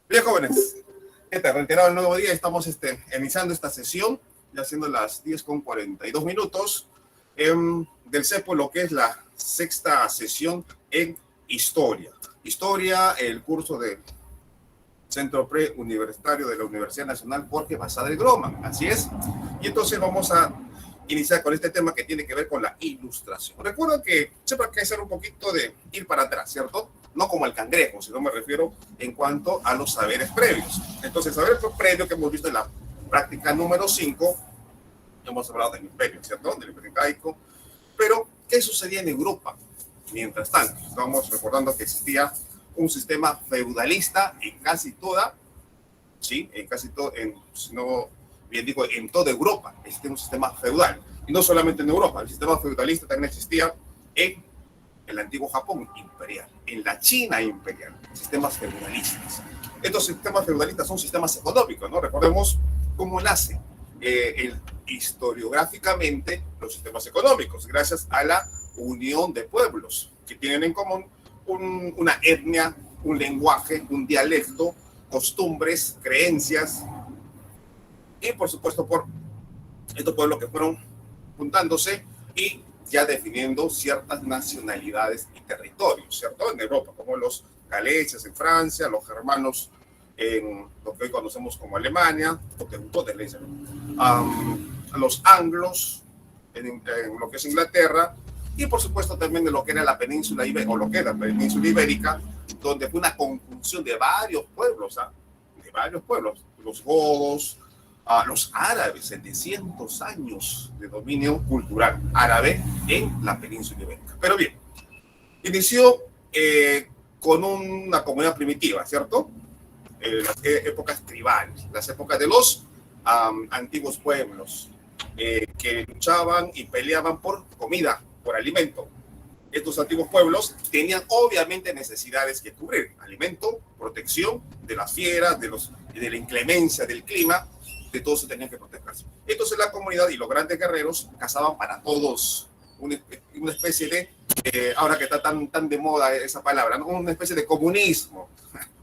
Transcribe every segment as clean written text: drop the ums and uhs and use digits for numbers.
Bien, jóvenes, ¿qué tal? Reiterado el nuevo día, estamos iniciando esta sesión, ya siendo las 10:42 del CEPO, lo que es la sexta sesión en Historia. Historia, el curso de Centro Preuniversitario de la Universidad Nacional Jorge Basadre Groman, así es. Y entonces vamos a iniciar con este tema que tiene que ver con la ilustración. Recuerda que siempre hay que hacer un poquito de ir para atrás, ¿cierto? No como el cangrejo, sino me refiero en cuanto a los saberes previos. Entonces, saber previo que hemos visto en la práctica número 5, hemos hablado del imperio, ¿cierto? Del imperio incaico. Pero, ¿qué sucedía en Europa? Mientras tanto, estamos recordando que existía un sistema feudalista en casi toda, ¿sí? En casi todo, si no bien digo, en toda Europa existía un sistema feudal. Y no solamente en Europa, el sistema feudalista también existía en el antiguo Japón imperial, en la China imperial, sistemas feudalistas. Estos sistemas feudalistas son sistemas económicos, ¿no? Recordemos cómo nace historiográficamente los sistemas económicos, gracias a la unión de pueblos que tienen en común una etnia, un lenguaje, un dialecto, costumbres, creencias, y por supuesto por estos pueblos que fueron juntándose y ya definiendo ciertas nacionalidades y territorios, ¿cierto? En Europa, como los galeses en Francia, los germanos en lo que hoy conocemos como Alemania, los anglos en lo que es Inglaterra, y por supuesto también de lo que era la península ibérica, o lo que era la península ibérica, donde fue una conjunción de varios pueblos, los godos, los árabes, 700 años de dominio cultural árabe en la península ibérica. Pero bien, inició con una comunidad primitiva, ¿cierto? Las épocas tribales, las épocas de los antiguos pueblos que luchaban y peleaban por comida, por alimento. Estos antiguos pueblos tenían obviamente necesidades que cubrir: alimento, protección de las fieras, de la inclemencia del clima, de todo se tenían que protegerse. Entonces la comunidad y los grandes guerreros cazaban para todos, una especie de, ahora que está tan de moda esa palabra, ¿no? Una especie de comunismo,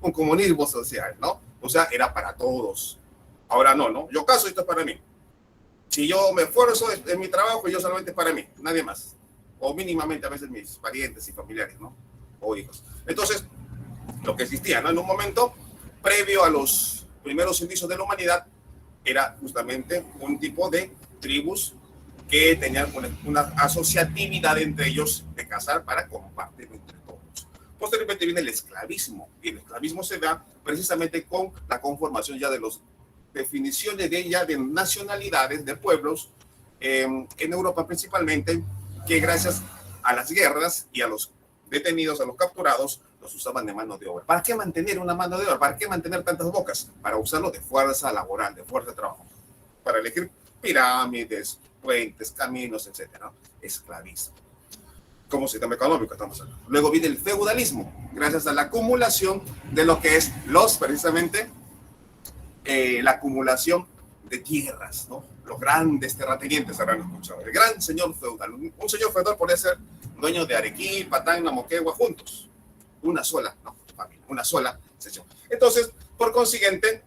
un comunismo social, ¿no? O sea, era para todos. Ahora no, yo cazo y esto es para mí. Si yo me esfuerzo en mi trabajo, yo solamente es para mí, nadie más. O mínimamente a veces mis parientes y familiares, ¿no? O hijos. Entonces, lo que existía, ¿no? En un momento previo a los primeros indicios de la humanidad, era justamente un tipo de tribus que tenían una asociatividad entre ellos de cazar para compartir entre todos. Posteriormente viene el esclavismo, y el esclavismo se da precisamente con la conformación ya de las definiciones de nacionalidades, de pueblos, en Europa principalmente, que gracias a las guerras y a los detenidos, a los capturados, los usaban de mano de obra. ¿Para qué mantener una mano de obra? ¿Para qué mantener tantas bocas? Para usarlo de fuerza laboral, de fuerza de trabajo. Para elegir pirámides, puentes, caminos, etcétera. Esclavismo. Como sistema económico estamos hablando. Luego viene el feudalismo, gracias a la acumulación de lo que es precisamente, la acumulación de tierras, ¿no? Los grandes terratenientes habrán escuchado. El gran señor feudal. Un señor feudal podría ser dueño de Arequipa, Tacna, Moquegua, juntos. Una sola, no, familia, una sola sesión. Entonces, por consiguiente,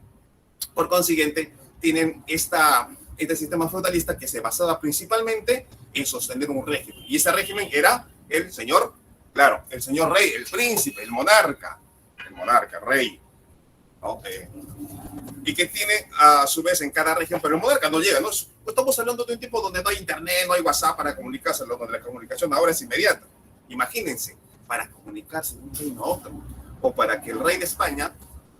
tienen este sistema feudalista que se basaba principalmente en sostener un régimen. Y ese régimen era el señor, claro, el señor rey, el príncipe, el monarca, rey, ¿no? Y que tiene a su vez en cada región, pero el monarca no llega, ¿no? Estamos hablando de un tipo donde no hay internet, no hay WhatsApp para comunicarse, donde la comunicación ahora es inmediata. Imagínense, para comunicarse de un reino a otro, o para que el rey de España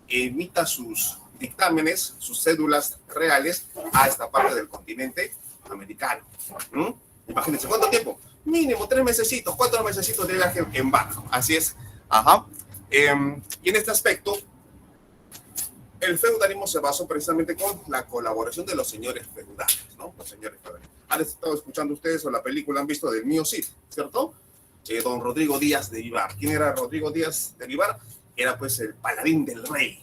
emita sus dictámenes, sus cédulas reales a esta parte del continente americano. Imagínense, ¿cuánto tiempo? Mínimo 3 mesecitos, 4 mesecitos de viaje en barco. Así es. Ajá. Y en este aspecto, el feudalismo se basó precisamente con la colaboración de los señores feudales, ¿no? Los señores feudales. Han estado escuchando ustedes o la película han visto del Mío Cid, ¿cierto? Don Rodrigo Díaz de Vivar. ¿Quién era Rodrigo Díaz de Vivar? Era pues el paladín del rey.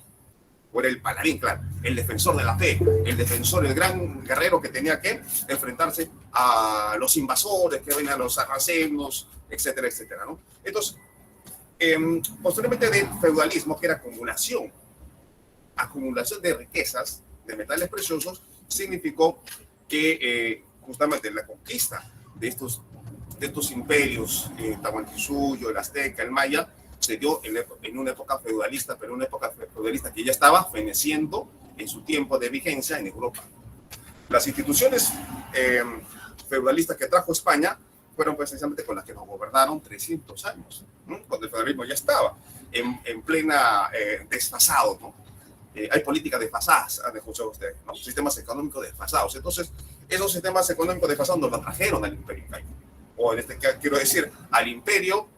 O era el paladín, claro, el defensor de la fe, el defensor, el gran guerrero que tenía que enfrentarse a los invasores, que venían los sarracenos, etcétera, etcétera, ¿no? Entonces, posteriormente del feudalismo, que era acumulación acumulación de riquezas, de metales preciosos, significó que justamente la conquista de estos imperios, Tahuantinsuyo, el Azteca, el Maya, se dio en una época feudalista, pero una época feudalista que ya estaba feneciendo en su tiempo de vigencia en Europa. Las instituciones feudalistas que trajo España fueron precisamente con las que nos gobernaron 300 años, ¿no? Cuando el feudalismo ya estaba en plena desfasado, ¿no? Hay políticas desfasadas, han escuchado ustedes, ¿no? Sistemas económicos desfasados. Entonces, esos sistemas económicos desfasados nos los trajeron al imperio incaico, o en este caso, quiero decir, al imperio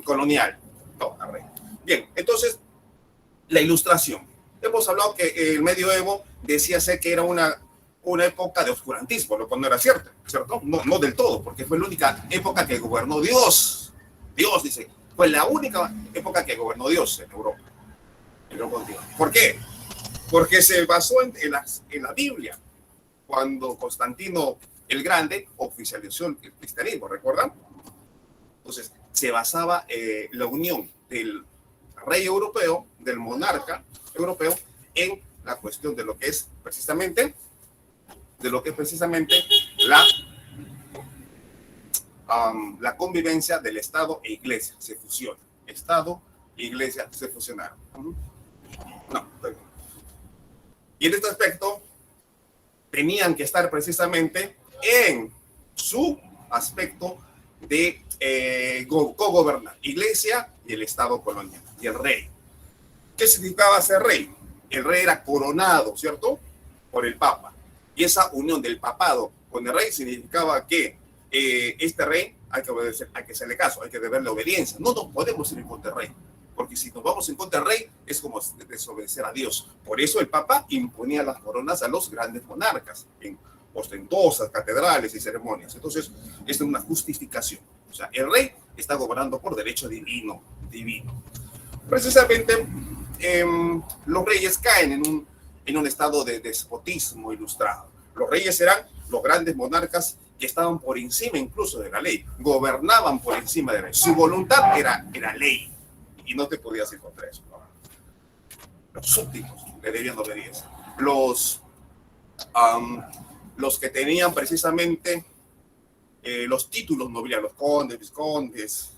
colonial. No, al rey. Bien, entonces, la ilustración. Hemos hablado que el medioevo decía ser que era una época de oscurantismo, lo cual no era cierto, ¿cierto? No del todo, porque fue la única época que gobernó Dios. Dios, dice, fue la única época que gobernó Dios en Europa. ¿Por qué? Porque se basó en la Biblia. Cuando Constantino el Grande oficializó el cristianismo, ¿recuerdan? Entonces, se basaba la unión del rey europeo, del monarca europeo, en la cuestión de lo que es precisamente la convivencia del Estado e Iglesia. Se fusiona. Estado e Iglesia se fusionaron. No. Y en este aspecto tenían que estar precisamente en su aspecto de cogobernar, Iglesia y el Estado colonial y el rey. ¿Qué significaba ser rey? El rey era coronado, ¿cierto? Por el Papa. Y esa unión del papado con el rey significaba que este rey hay que obedecer, hay que hacerle caso, hay que deberle obediencia. No nos podemos ir en contra del rey, porque si nos vamos en contra del rey es como desobedecer a Dios. Por eso el Papa imponía las coronas a los grandes monarcas en ostentosas catedrales y ceremonias. Entonces, esta es una justificación. O sea, el rey está gobernando por derecho divino. Precisamente, los reyes caen en un estado de despotismo ilustrado. Los reyes eran los grandes monarcas que estaban por encima incluso de la ley, gobernaban por encima de la ley. Su voluntad era ley y no te podías ir contra eso, ¿no? Los súbditos le debían obediencia. Los que tenían precisamente los títulos nobiliarios, los condes, viscondes,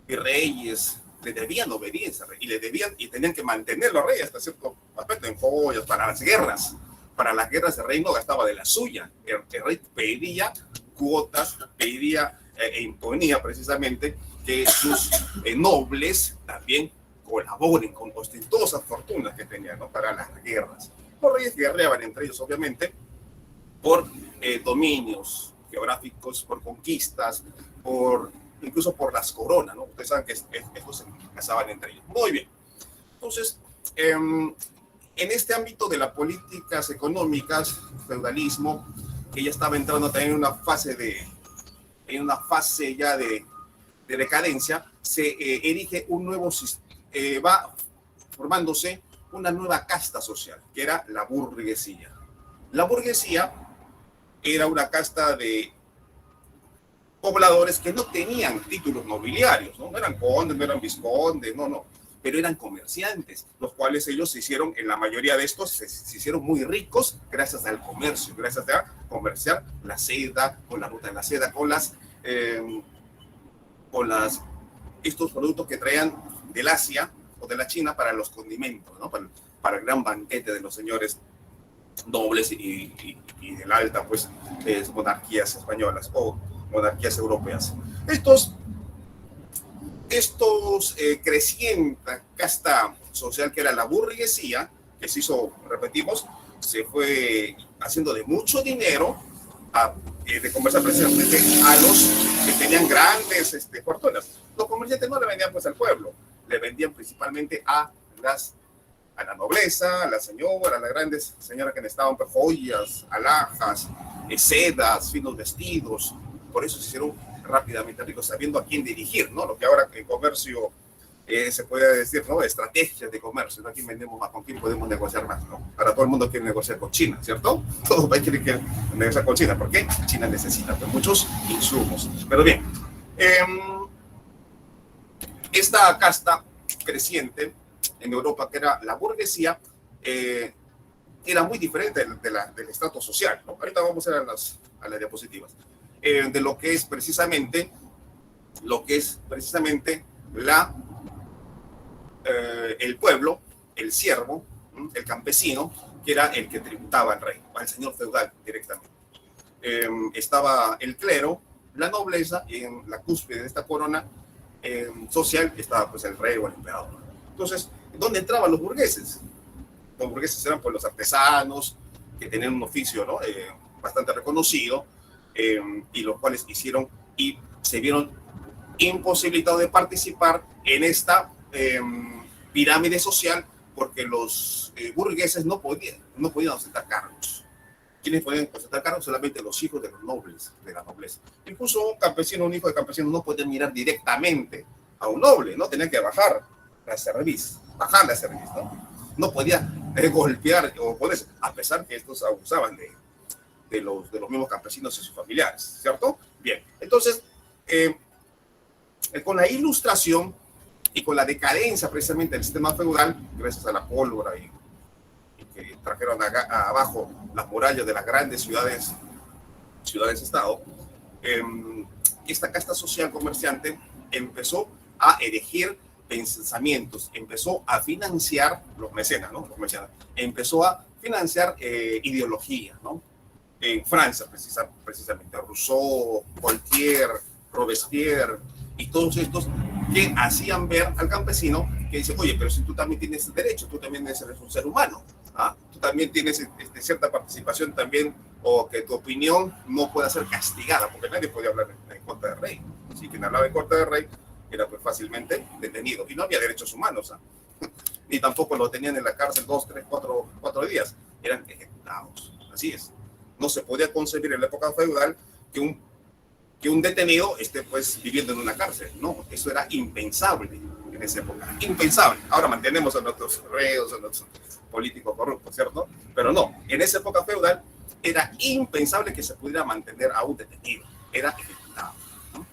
virreyes, le debían obediencia y tenían que mantener los reyes hasta cierto aspecto en joyas para las guerras. Para las guerras el rey no gastaba de la suya. El rey pedía cuotas, pedía e imponía precisamente que sus nobles también colaboren con ostentosas fortunas que tenían, ¿no? Para las guerras. Los reyes guerreaban entre ellos, obviamente, por dominios geográficos, por conquistas, incluso por las coronas, ¿no? Ustedes saben que estos se casaban entre ellos. Muy bien. Entonces, en este ámbito de las políticas económicas, feudalismo, que ya estaba entrando también en una fase ya de decadencia, se erige un nuevo sistema, va formándose una nueva casta social, que era la burguesía. La burguesía era una casta de pobladores que no tenían títulos nobiliarios, no eran condes, no eran viscondes, no, pero eran comerciantes, los cuales ellos se hicieron, en la mayoría de estos, se hicieron muy ricos gracias al comercio, gracias a comerciar la seda, con la ruta de la seda, con estos productos que traían del Asia o de la China para los condimentos, ¿no? Para el gran banquete de los señores nobles y de la alta, pues, monarquías españolas o monarquías europeas. Estos creciente casta social que era la burguesía, que se hizo, repetimos, se fue haciendo de mucho dinero de conversar precisamente a los que tenían grandes fortunas. Los comerciantes no le vendían pues al pueblo, le vendían principalmente a la nobleza, a la señora, a las grandes señoras que necesitaban joyas, alhajas, sedas, finos vestidos. Por eso se hicieron rápidamente ricos, sabiendo a quién dirigir, ¿no? Lo que ahora en comercio se puede decir, ¿no? Estrategias de comercio, ¿no? Aquí vendemos más, ¿con quién podemos negociar más, ¿no? Para todo el mundo quiere negociar con China, ¿cierto? Todo el país quiere negociar con China. ¿Por qué? China necesita pues, muchos insumos. Pero bien, esta casta creciente en Europa, que era la burguesía, era muy diferente del estrato social, ¿no? Ahorita vamos a ver a las diapositivas, de lo que es precisamente el pueblo, el siervo, el campesino, que era el que tributaba al rey, al señor feudal directamente. Estaba el clero, la nobleza, y en la cúspide de esta corona social estaba pues el rey o el emperador. Entonces, ¿dónde entraban los burgueses? Los burgueses eran pues los artesanos que tenían un oficio, ¿no? Bastante reconocido, y los cuales hicieron y se vieron imposibilitados de participar en esta pirámide social, porque los burgueses no podían ostentar cargos. ¿Quiénes podían ostentar cargos? Solamente los hijos de los nobles, de la nobleza. Incluso un campesino, un hijo de campesino, no podía mirar directamente a un noble, ¿no? Tenía que bajar la cerviz, ¿no? No podía golpear o ponerse, a pesar que estos abusaban de los mismos campesinos y sus familiares, ¿cierto? Bien, entonces, con la Ilustración y con la decadencia precisamente del sistema feudal, gracias a la pólvora y que trajeron abajo las murallas de las grandes ciudades-estado, esta casta social comerciante empezó a erigir pensamientos, empezó a financiar los mecenas, ¿no? Empezó a financiar ideología, ¿no? En Francia, precisamente, Rousseau, Voltaire, Robespierre y todos estos que hacían ver al campesino que dice, oye, pero si tú también tienes derecho, tú también eres un ser humano, ¿ah? Tú también tienes cierta participación también, o que tu opinión no pueda ser castigada, porque nadie podía hablar en contra del rey. Si quien hablaba en contra del rey era pues fácilmente detenido, y no había derechos humanos, ¿ah? Ni tampoco lo tenían en la cárcel 2, 3, 4 días, eran ejecutados. Así es. No se podía concebir en la época feudal que un detenido esté pues viviendo en una cárcel. No, eso era impensable en esa época. Impensable. Ahora mantenemos a nuestros reos, a nuestros políticos corruptos, ¿cierto? Pero no, en esa época feudal era impensable que se pudiera mantener a un detenido. Era ejecutado, ¿no?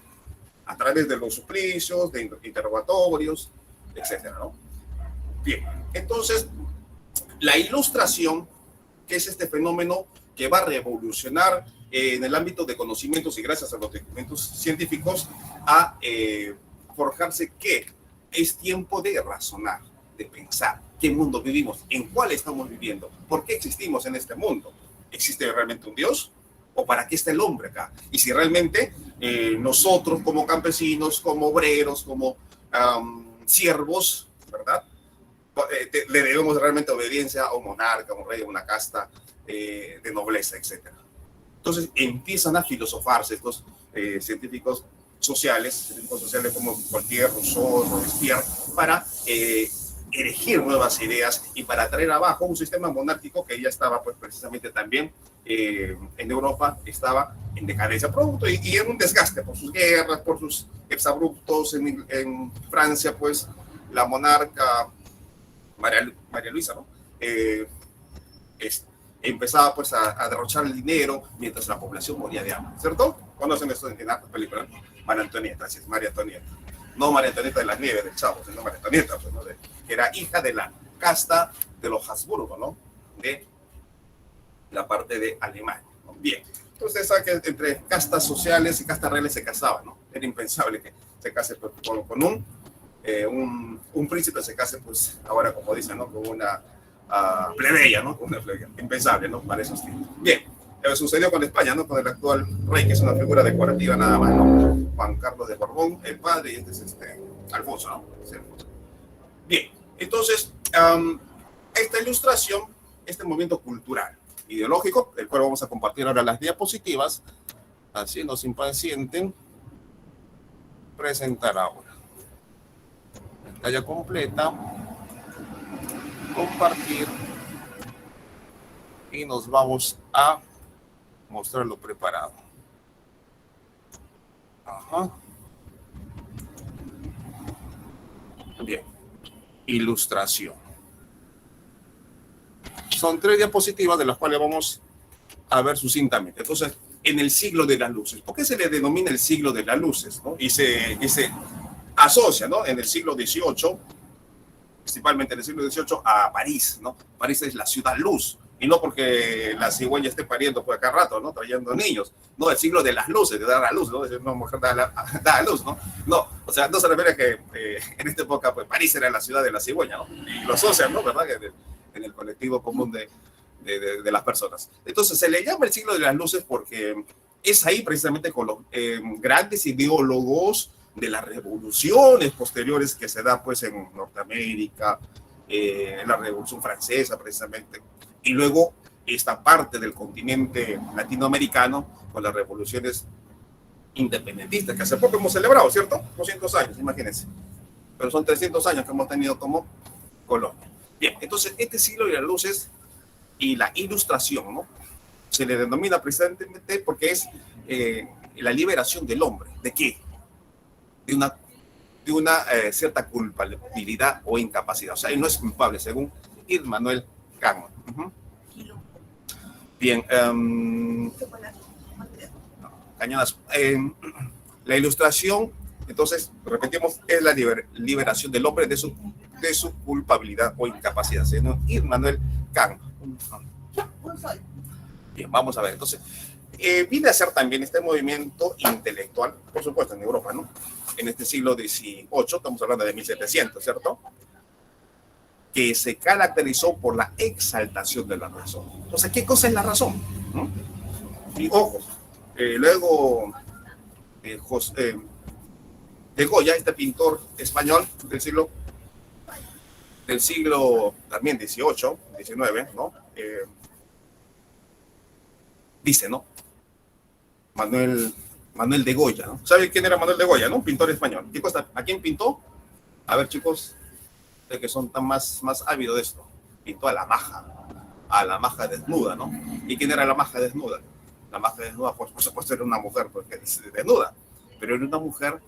A través de los suplicios, de interrogatorios, etcétera, ¿no? Bien, entonces, la Ilustración, que es este fenómeno que va a revolucionar en el ámbito de conocimientos y gracias a los documentos científicos a forjarse que es tiempo de razonar, de pensar qué mundo vivimos, en cuál estamos viviendo, por qué existimos en este mundo. ¿Existe realmente un Dios? ¿O para qué está el hombre acá? Y si realmente nosotros como campesinos, como obreros, como siervos, ¿verdad? Le debemos realmente obediencia a un monarca, a un rey, a una casta de nobleza, etc. Entonces empiezan a filosofarse estos científicos sociales como Voltaire, Rousseau, Robespierre, para erigir nuevas ideas y para traer abajo un sistema monárquico que ya estaba pues precisamente también en Europa, estaba en decadencia producto y en un desgaste por sus guerras, por sus exabruptos. En Francia pues la monarca María Luisa, ¿no? Empezaba pues a derrochar el dinero mientras la población moría de hambre, ¿cierto? ¿Conocen esto en la película? María Antonieta, así es, María Antonieta. No María Antonieta de las Nieves del Chavo, sino María Antonieta, pues, ¿no? Que era hija de la casta de los Habsburgo, ¿no? De la parte de Alemania, ¿no? Bien, entonces sabe que entre castas sociales y castas reales se casaban, ¿no? Era impensable que se case pues, con un príncipe, se case, pues, ahora como dicen, ¿no? Con una plebeya, ¿no? Una plebeya. Impensable, ¿no? Para esos tiempos. Bien, sucedió con España, ¿no? Con el actual rey, que es una figura decorativa nada más, ¿no? Juan Carlos de Borbón, el padre, y este es Alfonso, ¿no? Bien, entonces, esta Ilustración, este movimiento cultural, ideológico, del cual vamos a compartir ahora las diapositivas, haciendo sin paciente, presentar ahora. Pantalla completa, compartir, y nos vamos a mostrarlo preparado. Ajá. Bien, Ilustración. Son 3 diapositivas de las cuales vamos a ver sucintamente. Entonces, en el siglo de las luces. ¿Por qué se le denomina el siglo de las luces, ¿no? Y se asocia, ¿no? En el siglo XVIII principalmente en el siglo XVIII, a París, ¿no? París es la ciudad luz, y no porque la cigüeña esté pariendo por acá rato, ¿no? Trayendo niños, no, el siglo de las luces, de dar a luz, ¿no? Una mujer da a luz, ¿no? No, o sea, no se refiere a que en esta época, pues París era la ciudad de la cigüeña, ¿no? Y lo asocian, ¿no? ¿Verdad? En el colectivo común de las personas. Entonces, se le llama el siglo de las luces porque es ahí precisamente con los grandes ideólogos de las revoluciones posteriores que se dan pues en Norteamérica, en la Revolución Francesa precisamente, y luego esta parte del continente latinoamericano con las revoluciones independentistas que hace poco hemos celebrado, ¿cierto? 200 años, imagínense. Pero son 300 años que hemos tenido como colonia. Bien, entonces este siglo de las luces y la ilustración, ¿no? Se le denomina precisamente porque es la liberación del hombre. ¿De qué? De una cierta culpabilidad o incapacidad. O sea, él no es culpable, según Immanuel Kant. Bien, Cañonazo. La ilustración, entonces, repetimos, es la liberación del hombre de su culpabilidad o incapacidad, según Immanuel Kant. Bien, vamos a ver. Entonces, viene a ser también este movimiento intelectual, por supuesto, en Europa, ¿no? En este siglo XVIII, estamos hablando de 1700, ¿cierto? Que se caracterizó por la exaltación de la razón. Entonces, ¿qué cosa es la razón? ¿No? Y ojo, luego de Goya, este pintor español del siglo también XVIII, XIX, ¿no? Dice, ¿no? Manuel de Goya, ¿no? ¿Sabe quién era Manuel de Goya, no? Un pintor español. ¿Qué cosa? ¿A quién pintó? A ver, chicos, de que son tan más ávidos de esto. Pintó a la maja desnuda, ¿no? ¿Y quién era la maja desnuda? La maja desnuda, pues, por supuesto, era una mujer pues, desnuda, pero era una mujer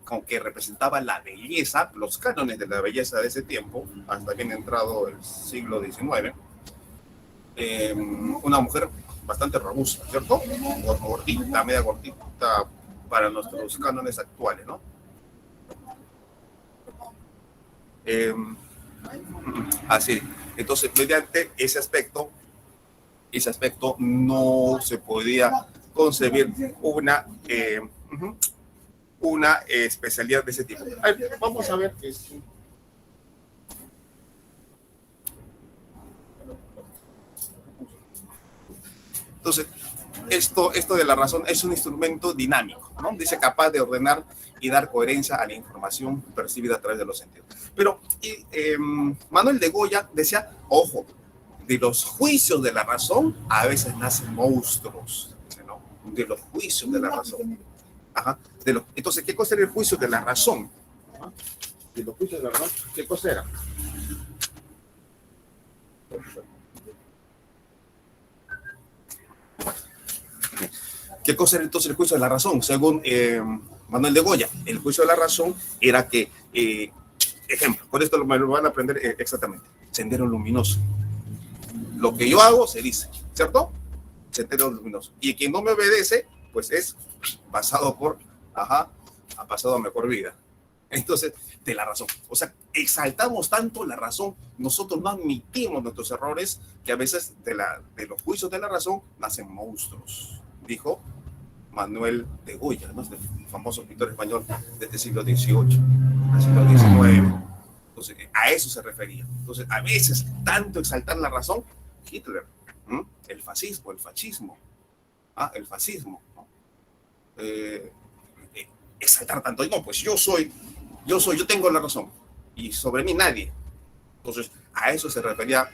con que representaba la belleza, los cánones de la belleza de ese tiempo, hasta bien entrado el siglo XIX. Una mujer bastante robusta, ¿cierto? Gordita, media gordita para nuestros cánones actuales, ¿no? Así. Entonces, mediante ese aspecto no se podía concebir una especialidad de ese tipo. Vamos a ver qué es. Entonces, esto de la razón es un instrumento dinámico, ¿no? Dice capaz de ordenar y dar coherencia a la información percibida a través de los sentidos. Pero Manuel de Goya decía, ojo, de los juicios de la razón a veces nacen monstruos, ¿no? De los juicios de la razón. Ajá. Entonces, ¿qué cosa era el juicio de la razón? ¿Ah? De los juicios de la razón, ¿qué cosa era? ¿Qué cosa era entonces el juicio de la razón? Según Manuel de Goya, el juicio de la razón era que, ejemplo, por esto me lo van a aprender exactamente, sendero luminoso. Lo que yo hago se dice, ¿cierto? Sendero luminoso. Y quien no me obedece, pues es pasado ha pasado a mejor vida. Entonces, de la razón. O sea, exaltamos tanto la razón, nosotros no admitimos nuestros errores, que a veces de los juicios de la razón nacen monstruos, dijo Manuel de Goya, ¿no? Este famoso pintor español desde el siglo XVIII, al siglo XIX. Entonces, a eso se refería. Entonces, a veces, tanto exaltar la razón, Hitler, el fascismo, el fascismo, el fascismo, ¿no? Exaltar tanto, y no, pues yo tengo la razón, y sobre mí nadie. Entonces, a eso se refería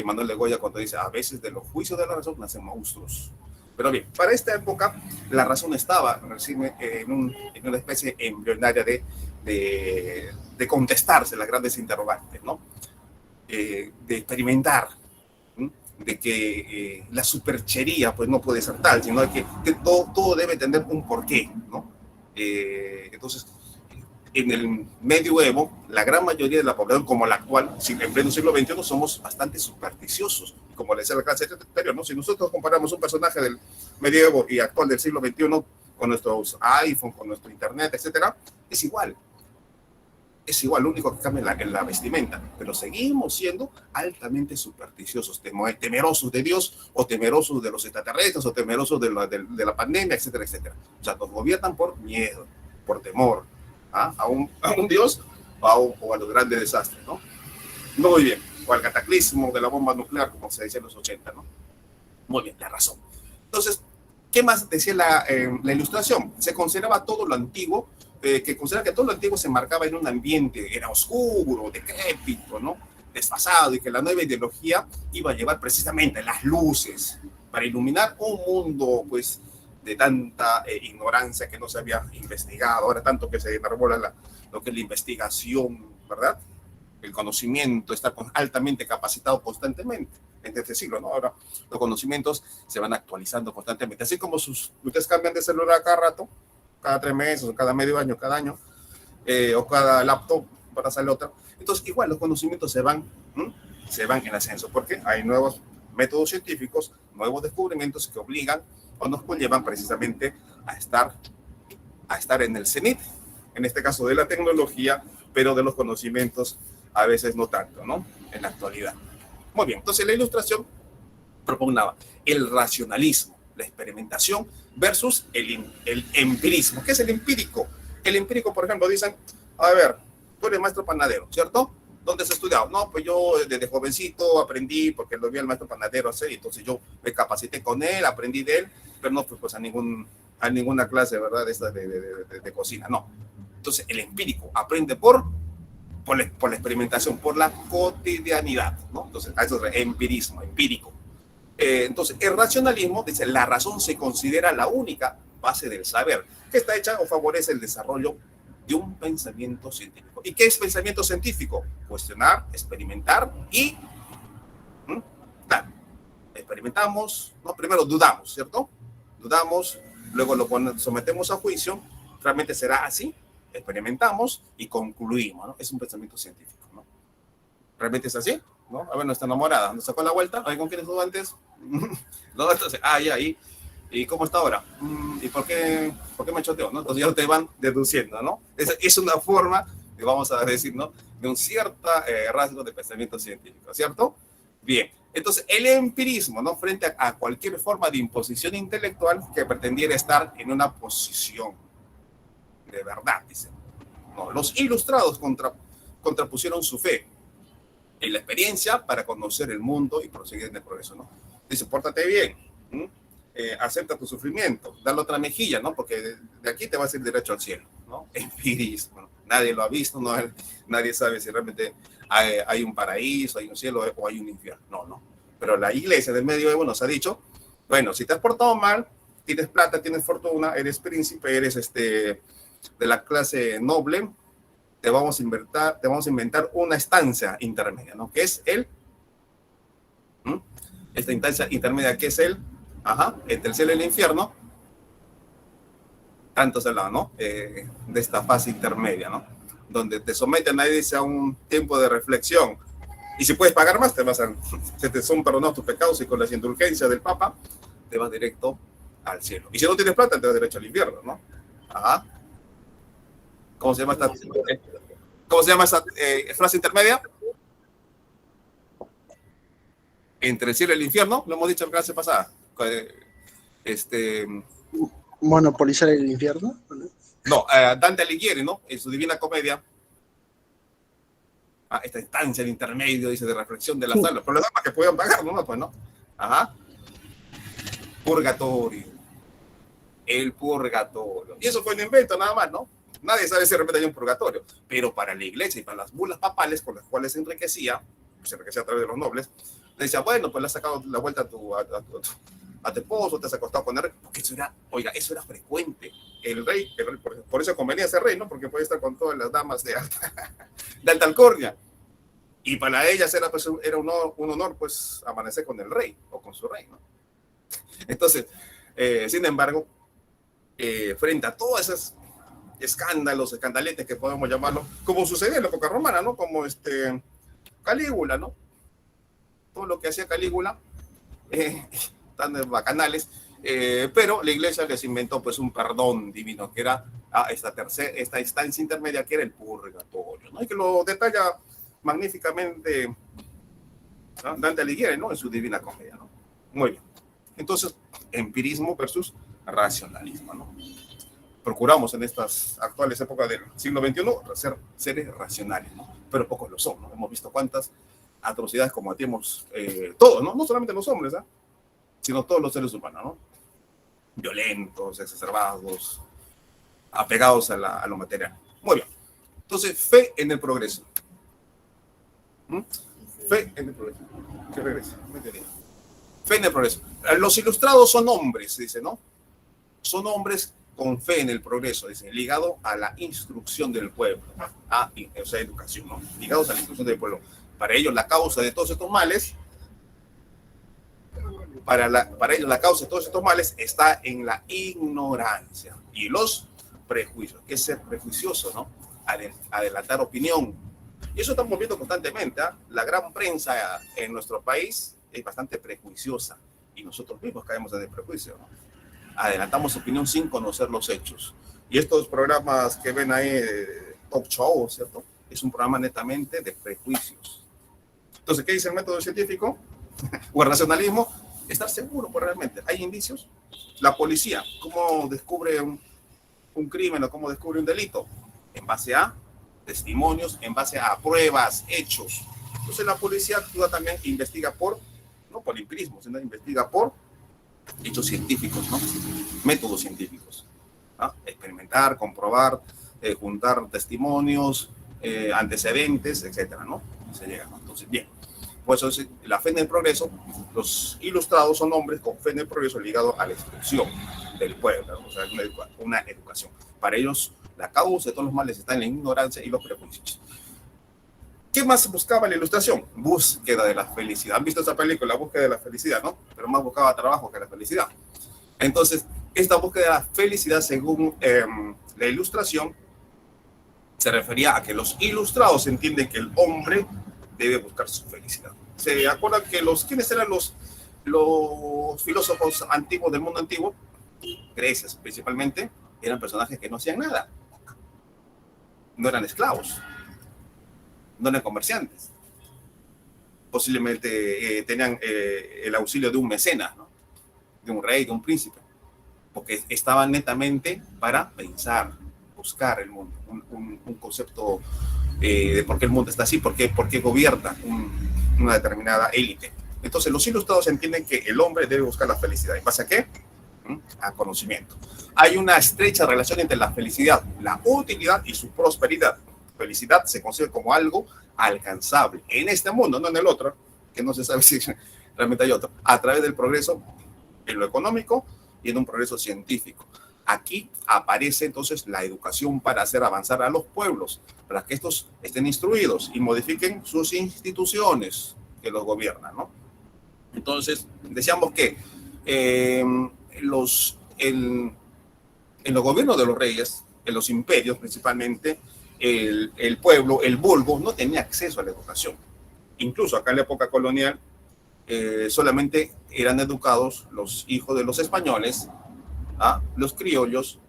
Manuel de Goya cuando dice, a veces de los juicios de la razón nacen monstruos. Pero bien, para esta época la razón estaba recién en una especie embrionaria de contestarse las grandes interrogantes, ¿no? De experimentar, de que la superchería pues no puede ser tal, sino que todo debe tener un porqué, ¿no? Entonces, en el medioevo, la gran mayoría de la población, como la actual, en pleno siglo XXI, somos bastante supersticiosos. Como le decía la clase anterior, ¿no? Si nosotros comparamos un personaje del medioevo y actual del siglo XXI con nuestros iPhone, con nuestro internet, etcétera, es igual. Es igual, lo único que cambia es la vestimenta, pero seguimos siendo altamente supersticiosos, temerosos de Dios, o temerosos de los extraterrestres, o temerosos de la pandemia, etcétera, etcétera. O sea, nos gobiernan por miedo, por temor, ¿ah? A un Dios o a los grandes desastres, ¿no? Muy bien, o al cataclismo de la bomba nuclear, como se decía en los 80, ¿no? Muy bien, la razón. Entonces, ¿qué más decía la ilustración? Se consideraba todo lo antiguo, que considera que todo lo antiguo se marcaba en un ambiente, era oscuro, decrépito, ¿no? Desfasado, y que la nueva ideología iba a llevar precisamente las luces para iluminar un mundo, pues, de tanta ignorancia que no se había investigado, ahora tanto que se enarbola lo que es la investigación, ¿verdad? El conocimiento está altamente capacitado constantemente en este siglo, ¿no? Ahora los conocimientos se van actualizando constantemente, así como ustedes cambian de celular cada rato, cada 3 meses, o cada medio año, cada año, o cada laptop para salir otra. Entonces, igual los conocimientos se van en ascenso, porque hay nuevos métodos científicos, nuevos descubrimientos que obligan o nos conllevan precisamente a estar en el cenit, en este caso de la tecnología, pero de los conocimientos a veces no tanto, ¿no? En la actualidad. Muy bien, entonces la ilustración propugnaba el racionalismo, la experimentación versus el empirismo. ¿Qué es el empírico? El empírico, por ejemplo, dicen, a ver, tú eres maestro panadero, ¿cierto? ¿Dónde has estudiado? No, pues yo desde jovencito aprendí porque lo vi al maestro panadero hacer, y entonces yo me capacité con él, aprendí de él, pero no fui pues a ninguna clase, ¿verdad? De cocina, no. Entonces el empírico aprende por la experimentación, por la cotidianidad, ¿no? Entonces, eso es empirismo, empírico. Entonces, el racionalismo dice, la razón se considera la única base del saber, que está hecha o favorece el desarrollo de un pensamiento científico. ¿Y qué es pensamiento científico? Cuestionar, experimentar y... Claro, experimentamos, ¿no? Primero dudamos, ¿cierto? Dudamos, luego lo sometemos a juicio, realmente será así, experimentamos y concluimos, ¿no? Es un pensamiento científico, ¿no? ¿Realmente es así? ¿No? A ver, nuestra enamorada, ¿nos sacó la vuelta? ¿Con quién estuvo antes? No, entonces, ya, ¿y cómo está ahora? ¿Y por qué me choteo? ¿No? Entonces ya te van deduciendo, ¿no? Es una forma, vamos a decir, ¿no? De un cierto rasgo de pensamiento científico, ¿cierto? Bien, entonces el empirismo, ¿no? Frente a cualquier forma de imposición intelectual que pretendiera estar en una posición de verdad, dicen. No, los ilustrados contrapusieron su fe en la experiencia para conocer el mundo y proseguir en el progreso, ¿no? Dice, pórtate bien, acepta tu sufrimiento, dale otra mejilla, ¿no? Porque de aquí te vas a ir derecho al cielo, ¿no? Empirismo, ¿no? Nadie lo ha visto, ¿no? Nadie sabe si realmente hay un paraíso, hay un cielo o hay un infierno, no. Pero la iglesia del medioevo nos ha dicho, bueno, si te has portado mal, tienes plata, tienes fortuna, eres príncipe, eres de la clase noble, te vamos a inventar una estancia intermedia, ¿no? ¿Qué es esta instancia intermedia, ¿qué es entre el cielo y el infierno? Tanto se habla, ¿no? De esta fase intermedia, ¿no? Donde te someten a un tiempo de reflexión. Y si puedes pagar más, se te son perdonados tus pecados, y con las indulgencias del Papa te vas directo al cielo. Y si no tienes plata, te vas derecho al infierno, ¿no? ¿Cómo se llama esta frase intermedia? Entre el cielo y el infierno, lo hemos dicho en la clase pasada. ¿Monopolizar el infierno? No, Dante Alighieri, ¿no? En su Divina Comedia, esta instancia de intermedio, dice, de reflexión de las almas, pero las almas que puedan pagar, ¿no? Pues no. Purgatorio. El purgatorio. Y eso fue un invento nada más, ¿no? Nadie sabe si realmente hay un purgatorio. Pero para la iglesia y para las bulas papales con las cuales se enriquecía a través de los nobles, le decía, bueno, pues le has sacado la vuelta a tu esposo, te has acostado con el rey, porque eso era frecuente. El rey por eso convenía ser rey, ¿no? Porque podía estar con todas las damas de alta alcurnia. Y para ellas era un honor, pues, amanecer con el rey o con su rey, ¿no? Entonces, sin embargo, frente a todos esos escándalos, escandaletes que podemos llamarlo, como sucedía en la época romana, ¿no? Como Calígula, ¿no? Todo lo que hacía Calígula, tan bacanales, pero la iglesia les inventó pues un perdón divino, que era a esta instancia intermedia que era el purgatorio, ¿no? Y que lo detalla magníficamente, ¿no?, Dante Alighieri, ¿no?, en su Divina Comedia, ¿no? Muy bien. Entonces, empirismo versus racionalismo, ¿no? Procuramos en estas actuales épocas del siglo XXI ser seres racionales, ¿no? Pero pocos lo son, ¿no? Hemos visto cuántas atrocidades cometimos todos, ¿no? No solamente los hombres, ¿eh?, sino todos los seres humanos, ¿no? Violentos, exacerbados, apegados a lo material. Muy bien. Entonces, fe en el progreso. Fe en el progreso. Que regrese. Fe en el progreso. Los ilustrados son hombres, dice, ¿no? Son hombres con fe en el progreso, dice, ligado a la instrucción del pueblo, o sea, educación, ¿no? Ligados a la instrucción del pueblo. Para ellos la causa de todos estos males, para ellos la causa de todos estos males está en la ignorancia y los prejuicios, que es ser prejuicioso, ¿no? Adelantar opinión. Y eso estamos viendo constantemente, ¿eh? La gran prensa en nuestro país es bastante prejuiciosa y nosotros mismos caemos en el prejuicio, ¿no? Adelantamos opinión sin conocer los hechos. Y estos programas que ven ahí, talk show, ¿cierto?, es un programa netamente de prejuicios. Entonces, ¿qué dice el método científico o el racionalismo? Estar seguro, pues realmente hay indicios. La policía, ¿cómo descubre un crimen o cómo descubre un delito? En base a testimonios, en base a pruebas, hechos. Entonces la policía actúa también, investiga no por empirismo, sino investiga por hechos científicos, ¿no? Métodos científicos, ¿no? Experimentar, comprobar, juntar testimonios, antecedentes, etcétera, ¿no? Se llega, ¿no? Entonces, bien. Pues la fe en el progreso, los ilustrados son hombres con fe en el progreso ligado a la instrucción del pueblo, ¿no? O sea, una educación. Para ellos, la causa de todos los males está en la ignorancia y los prejuicios. ¿Qué más buscaba la ilustración? Búsqueda de la felicidad. ¿Han visto esa película, Búsqueda de la felicidad, no? Pero más buscaba trabajo que la felicidad. Entonces, esta búsqueda de la felicidad, según la ilustración, se refería a que los ilustrados entienden que el hombre debe buscar su felicidad. ¿Se acuerdan que quiénes eran los filósofos antiguos del mundo antiguo? Grecia, principalmente, eran personajes que no hacían nada. No eran esclavos, no eran comerciantes. Posiblemente tenían el auxilio de un mecenas, ¿no?, de un rey, de un príncipe, porque estaban netamente para pensar, buscar el mundo, un concepto de por qué el mundo está así, por qué gobierna una determinada élite. Entonces los ilustrados entienden que el hombre debe buscar la felicidad. ¿En base a qué? A conocimiento. Hay una estrecha relación entre la felicidad, la utilidad y su prosperidad. Felicidad se concibe como algo alcanzable en este mundo, no en el otro, que no se sabe si realmente hay otro, a través del progreso en lo económico y en un progreso científico. Aquí aparece entonces la educación para hacer avanzar a los pueblos, para que estos estén instruidos y modifiquen sus instituciones que los gobiernan, ¿no? Entonces, decíamos que en los gobiernos de los reyes, en los imperios principalmente, el pueblo, el vulgo, no tenía acceso a la educación. Incluso acá en la época colonial, solamente eran educados los hijos de los españoles, los criollos,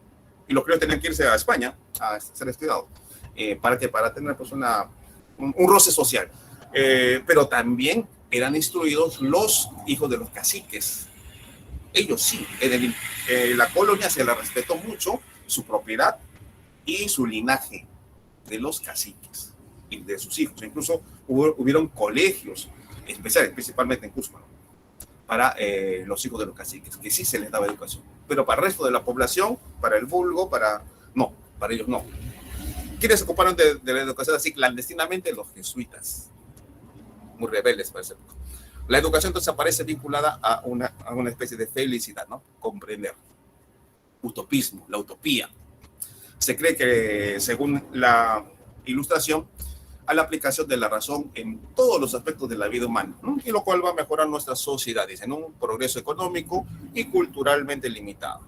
y los criollos tenían que irse a España a ser estudiados, para tener pues un roce social. Pero también eran instruidos los hijos de los caciques. Ellos sí, la colonia se les respetó mucho su propiedad y su linaje de los caciques y de sus hijos. Incluso hubieron colegios especiales, principalmente en Cusco, ¿no?, para los hijos de los caciques, que sí se les daba educación. Pero para el resto de la población, para el vulgo, para ellos no. ¿Quiénes se ocuparon de la educación así clandestinamente? Los jesuitas, muy rebeldes para ese época. La educación entonces aparece vinculada a una especie de felicidad, ¿no? Comprender. Utopismo, la utopía. Se cree que, según la ilustración, a la aplicación de la razón en todos los aspectos de la vida humana, ¿no?, y lo cual va a mejorar nuestras sociedades en un progreso económico y culturalmente ilimitado.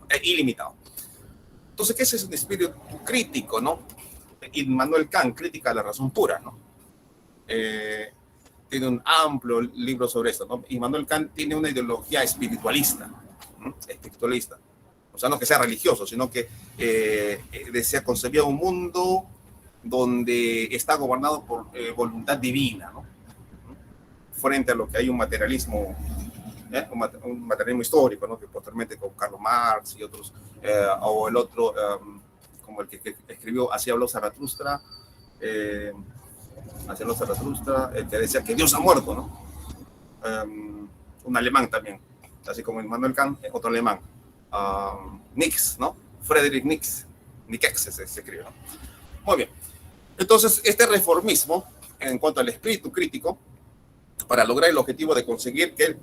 Entonces, ¿qué es un espíritu crítico, no? Immanuel Kant critica la razón pura, ¿no? Tiene un amplio libro sobre esto, ¿no? Immanuel Kant tiene una ideología espiritualista, ¿no?, espiritualista, O sea, no que sea religioso, sino que concebía un mundo donde está gobernado por voluntad divina, ¿no? Frente a lo que hay un materialismo, un materialismo histórico, ¿no? Que posteriormente con Karl Marx y otros, o el otro, como el que escribió Así habló Zaratustra, el que decía que Dios ha muerto, ¿no? Un alemán también, así como Immanuel Kant, otro alemán, Nietzsche, ¿no? Friedrich Nietzsche se escribe, ¿no? Muy bien. Entonces, este reformismo, en cuanto al espíritu crítico, para lograr el objetivo de conseguir que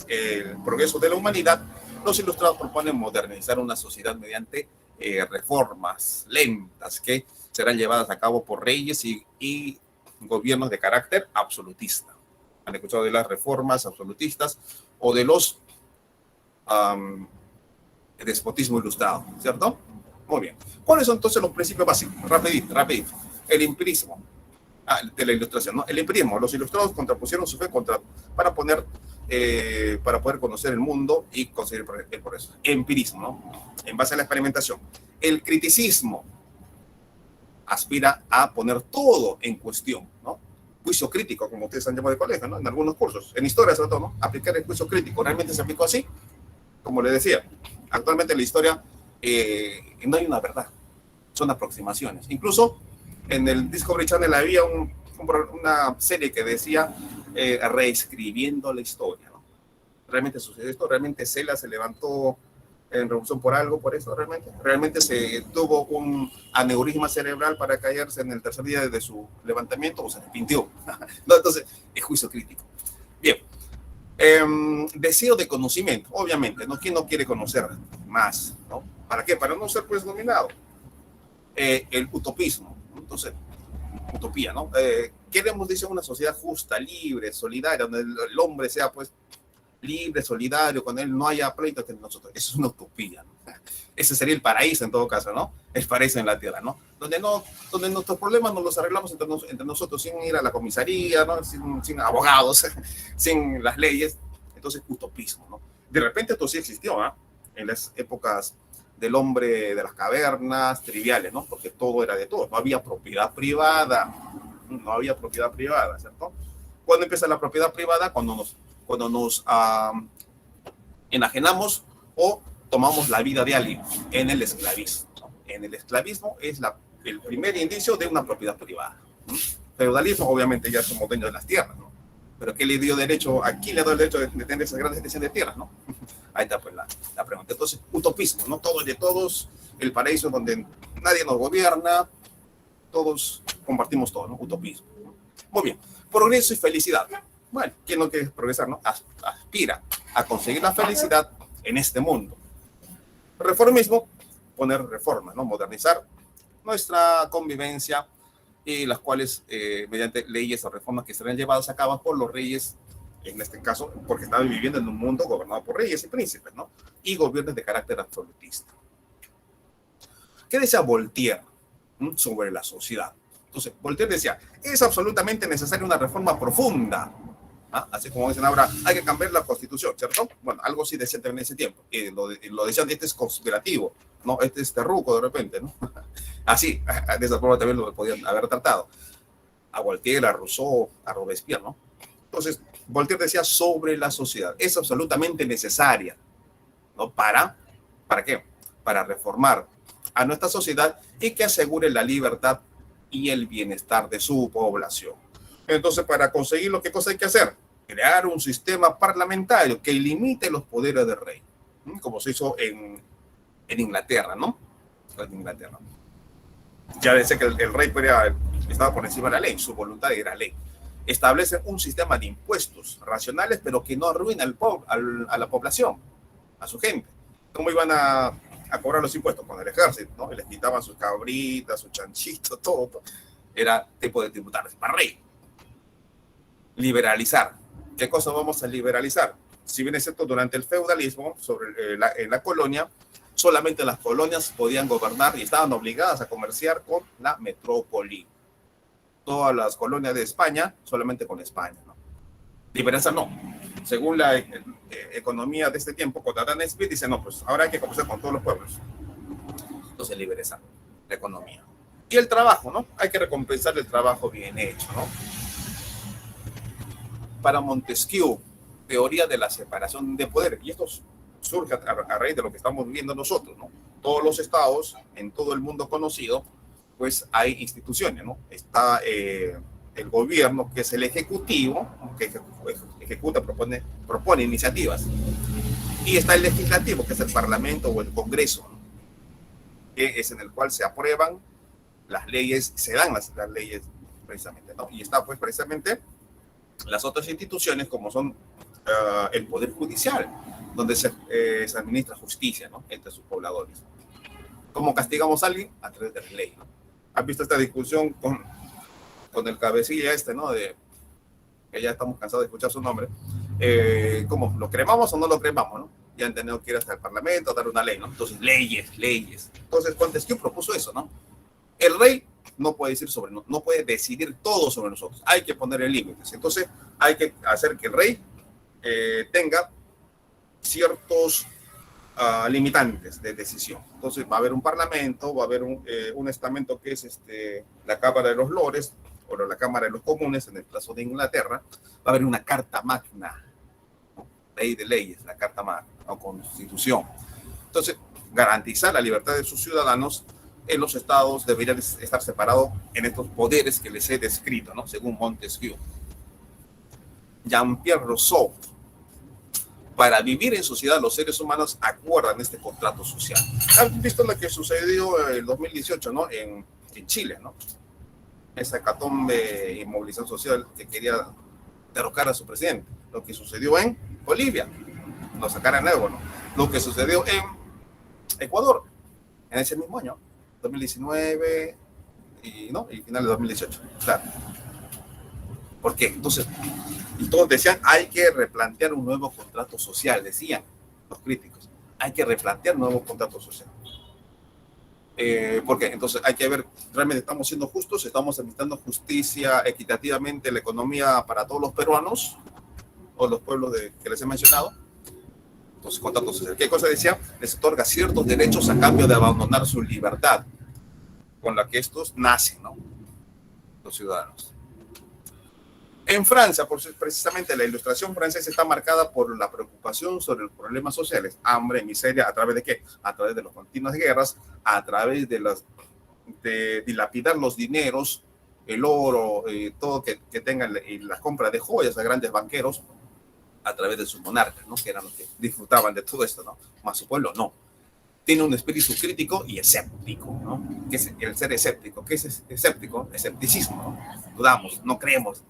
el progreso de la humanidad, los ilustrados proponen modernizar una sociedad mediante reformas lentas que serán llevadas a cabo por reyes y gobiernos de carácter absolutista. ¿Han escuchado de las reformas absolutistas o de los despotismo ilustrado, cierto? Muy bien. ¿Cuáles son entonces los principios básicos? Rapidito. El empirismo de la ilustración, ¿no? El empirismo, los ilustrados contrapusieron su fe para poder conocer el mundo y conseguir el progreso. Empirismo, ¿no? En base a la experimentación. El criticismo aspira a poner todo en cuestión, ¿no? Juicio crítico, como ustedes han llamado de colegio, ¿no? En algunos cursos, en historia sobre todo, ¿no? Aplicar el juicio crítico. ¿Realmente se aplicó así? Como les decía, actualmente en la historia no hay una verdad, son aproximaciones. Incluso en el Discovery Channel había una serie que decía reescribiendo la historia, ¿no? ¿Realmente sucedió esto? ¿Realmente Cela se levantó en revolución por algo, por eso? ¿Realmente se tuvo un aneurisma cerebral para caerse en el tercer día de su levantamiento o se arrepintió? No, entonces, es juicio crítico. Bien. Deseo de conocimiento, obviamente, ¿no? ¿Quién no quiere conocer más, ¿no? ¿Para qué? Para no ser pues dominado. El utopismo, entonces, utopía, ¿no? Queremos, dice, una sociedad justa, libre, solidaria, donde el hombre sea pues libre, solidario, con él no haya pleito entre nosotros. Eso es una utopía, ¿no? Ese sería el paraíso en todo caso, ¿no? El paraíso en la tierra, ¿no? Donde nuestros problemas nos los arreglamos entre nosotros sin ir a la comisaría, ¿no? Sin abogados, sin las leyes. Entonces, utopismo, ¿no? De repente esto sí existió, ¿eh? En las épocas del hombre de las cavernas, triviales, ¿no? Porque todo era de todo. No había propiedad privada, ¿cierto? ¿Cuándo empieza la propiedad privada? Cuando nos enajenamos o tomamos la vida de alguien en el esclavismo, ¿no? En el esclavismo es el primer indicio de una propiedad privada. Feudalismo, obviamente, ya somos dueños de las tierras, ¿no? Pero ¿qué le dio derecho? ¿A quién le dio el derecho de tener esas grandes extensiones de tierras, no? Ahí está pues la pregunta. Entonces, utopismo, ¿no? Todo es de todos, el paraíso donde nadie nos gobierna, todos compartimos todo, ¿no? Utopismo. Muy bien. Progreso y felicidad. Bueno, ¿quién no quiere progresar, no? Aspira a conseguir la felicidad en este mundo. Reformismo, poner reformas, ¿no? Modernizar nuestra convivencia y las cuales, mediante leyes o reformas que serán llevadas a cabo por los reyes, en este caso, porque estaban viviendo en un mundo gobernado por reyes y príncipes, ¿no? Y gobiernos de carácter absolutista. ¿Qué decía Voltaire sobre la sociedad? Entonces, Voltaire decía, es absolutamente necesaria una reforma profunda. ¿Ah? Así como dicen ahora, hay que cambiar la Constitución, ¿cierto? Bueno, algo sí decían también en ese tiempo. Lo decían, este es conspirativo, ¿no? Este es terruco de repente, ¿no? Así, de esa forma también lo podían haber tratado. A Voltaire, a Rousseau, a Robespierre, ¿no? Entonces, Voltaire decía sobre la sociedad, es absolutamente necesaria, ¿no? ¿Para qué? Para reformar a nuestra sociedad y que asegure la libertad y el bienestar de su población. Entonces, para conseguirlo, ¿qué cosa hay que hacer? Crear un sistema parlamentario que limite los poderes del rey, como se hizo en Inglaterra, ¿no? En Inglaterra. Ya decía que el rey estaba por encima de la ley, su voluntad era ley. Establece un sistema de impuestos racionales, pero que no arruina a la población, a su gente. ¿Cómo iban a cobrar los impuestos? Con el ejército, ¿no? Y les quitaban sus cabritas, sus chanchitos, todo. Era tipo de tributar para el rey. Liberalizar. ¿Qué cosa vamos a liberalizar? Si bien es cierto, durante el feudalismo, en la colonia, solamente las colonias podían gobernar y estaban obligadas a comerciar con la metrópoli. Todas las colonias de España, solamente con España, ¿no? Liberanza no. Según la economía de este tiempo, con Adam Smith dice, no, pues ahora hay que conversar con todos los pueblos. Entonces libereza la economía. Y el trabajo, ¿no? Hay que recompensar el trabajo bien hecho, ¿no? Para Montesquieu, teoría de la separación de poder. Y esto surge a raíz de lo que estamos viviendo nosotros, ¿no? Todos los estados, en todo el mundo conocido, pues hay instituciones, ¿no? Está el gobierno, que es el ejecutivo, que ejecuta, propone iniciativas. Y está el legislativo, que es el parlamento o el congreso, ¿no? Que es en el cual se aprueban las leyes, se dan las leyes precisamente, ¿no? Y está pues precisamente las otras instituciones como son el Poder Judicial, donde se administra justicia, ¿no? Entre sus pobladores. ¿Cómo castigamos a alguien? A través de la ley, ¿no? ¿Has visto esta discusión con el cabecilla ¿no? Que ya estamos cansados de escuchar su nombre. ¿Cómo? ¿Lo cremamos o no lo cremamos, no? Ya han tenido que ir hasta el Parlamento a dar una ley, ¿no? Entonces, leyes. Entonces, Montesquieu propuso eso, ¿no? El rey no puede decir no puede decidir todo sobre nosotros. Hay que ponerle límites. Entonces, hay que hacer que el rey tenga ciertos limitantes de decisión. Entonces, va a haber un parlamento, va a haber un estamento que es la Cámara de los Lores, o la Cámara de los Comunes, en el caso de Inglaterra. Va a haber una Carta Magna, ¿no? Ley de leyes, la Carta Magna, o Constitución. Entonces, garantizar la libertad de sus ciudadanos en los estados deberían estar separados en estos poderes que les he descrito, ¿no? Según Montesquieu. Jean-Pierre Rousseau: para vivir en sociedad, los seres humanos acuerdan este contrato social. ¿Han visto lo que sucedió en el 2018, ¿no? En Chile, ¿no? Esa hecatombe y movilización social que quería derrocar a su presidente. Lo que sucedió en Bolivia, lo sacaron nuevo, ¿no? Lo que sucedió en Ecuador, en ese mismo año, 2019 y final de 2018. Claro. ¿Por qué? Entonces, y todos decían, hay que replantear un nuevo contrato social, decían los críticos. Hay que replantear un nuevo contrato social. ¿Por qué? Entonces hay que ver, ¿realmente estamos siendo justos? ¿Estamos administrando justicia equitativamente la economía para todos los peruanos o los pueblos que les he mencionado? Entonces, contrato social. ¿Qué cosa decía? Les otorga ciertos derechos a cambio de abandonar su libertad, con la que estos nacen, ¿no? Los ciudadanos. En Francia, precisamente la ilustración francesa está marcada por la preocupación sobre los problemas sociales, hambre, miseria, ¿a través de qué? A través de las continuas guerras, a través de dilapidar los dineros, el oro, todo que tengan la compra de joyas a grandes banqueros, a través de sus monarcas, ¿no? Que eran los que disfrutaban de todo esto, ¿no? Más su pueblo no. Tiene un espíritu crítico y escéptico, ¿no? Que es el ser escéptico. ¿Qué es escéptico? Escepticismo, ¿no? Dudamos, no creemos.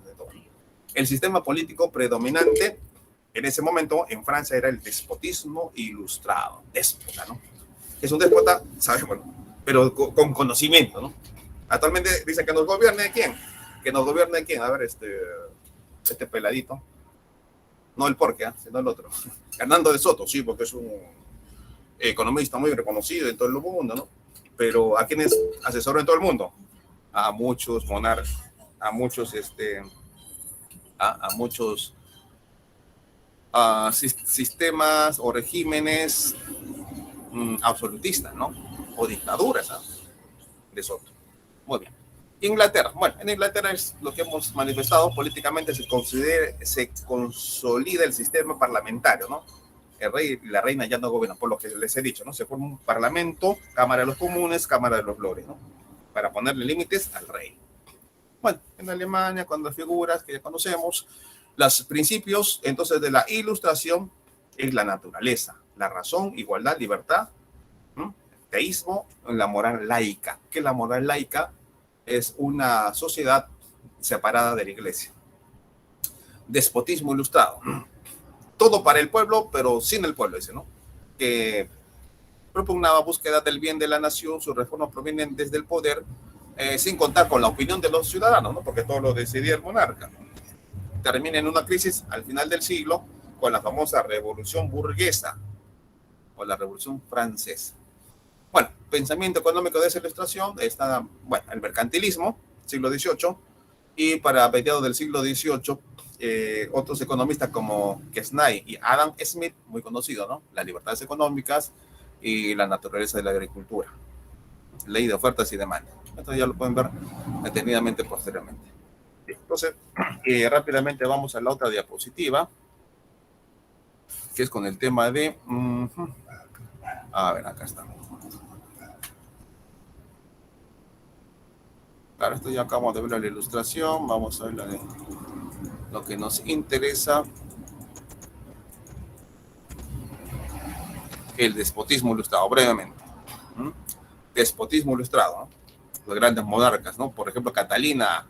El sistema político predominante en ese momento en Francia era el despotismo ilustrado, déspota, ¿no? Es un déspota, sabemos, pero con conocimiento, ¿no? Actualmente dicen que nos gobierne quién, a ver, este peladito, no el Porque, sino el otro, Hernando de Soto, sí, porque es un economista muy reconocido en todo el mundo, ¿no? Pero ¿a quiénes asesora en todo el mundo? A muchos monarcas, a muchos sistemas o regímenes absolutistas, ¿no? O dictaduras, ¿no? De Soto. Muy bien. Inglaterra. Bueno, en Inglaterra es lo que hemos manifestado. Políticamente se consolida el sistema parlamentario, ¿no? El rey y la reina ya no gobiernan, por lo que les he dicho, ¿no? Se forma un parlamento, Cámara de los Comunes, Cámara de los Lores, ¿no? Para ponerle límites al rey. Bueno, en Alemania, cuando las figuras que ya conocemos, los principios entonces de la ilustración es la naturaleza, la razón, igualdad, libertad, teísmo, la moral laica. Que la moral laica es una sociedad separada de la iglesia. Despotismo ilustrado. Todo para el pueblo, pero sin el pueblo, dice, ¿no? Que propugnaba búsqueda del bien de la nación, sus reformas provienen desde el poder, sin contar con la opinión de los ciudadanos, ¿no? Porque todo lo decidía el monarca. Termina en una crisis al final del siglo con la famosa revolución burguesa o la revolución francesa. Bueno, pensamiento económico de esa ilustración está, bueno, el mercantilismo, siglo XVIII, y para mediados del siglo XVIII otros economistas como Kesnay y Adam Smith, muy conocido, ¿no? Las libertades económicas y la naturaleza de la agricultura, ley de ofertas y demandas. Esto ya lo pueden ver detenidamente posteriormente. Entonces, rápidamente vamos a la otra diapositiva, que es con el tema de... a ver, acá está. Claro, esto ya acabamos de ver la ilustración. Vamos a ver lo que nos interesa. El despotismo ilustrado, brevemente. Despotismo ilustrado, ¿no? Los grandes monarcas, ¿no? Por ejemplo, Catalina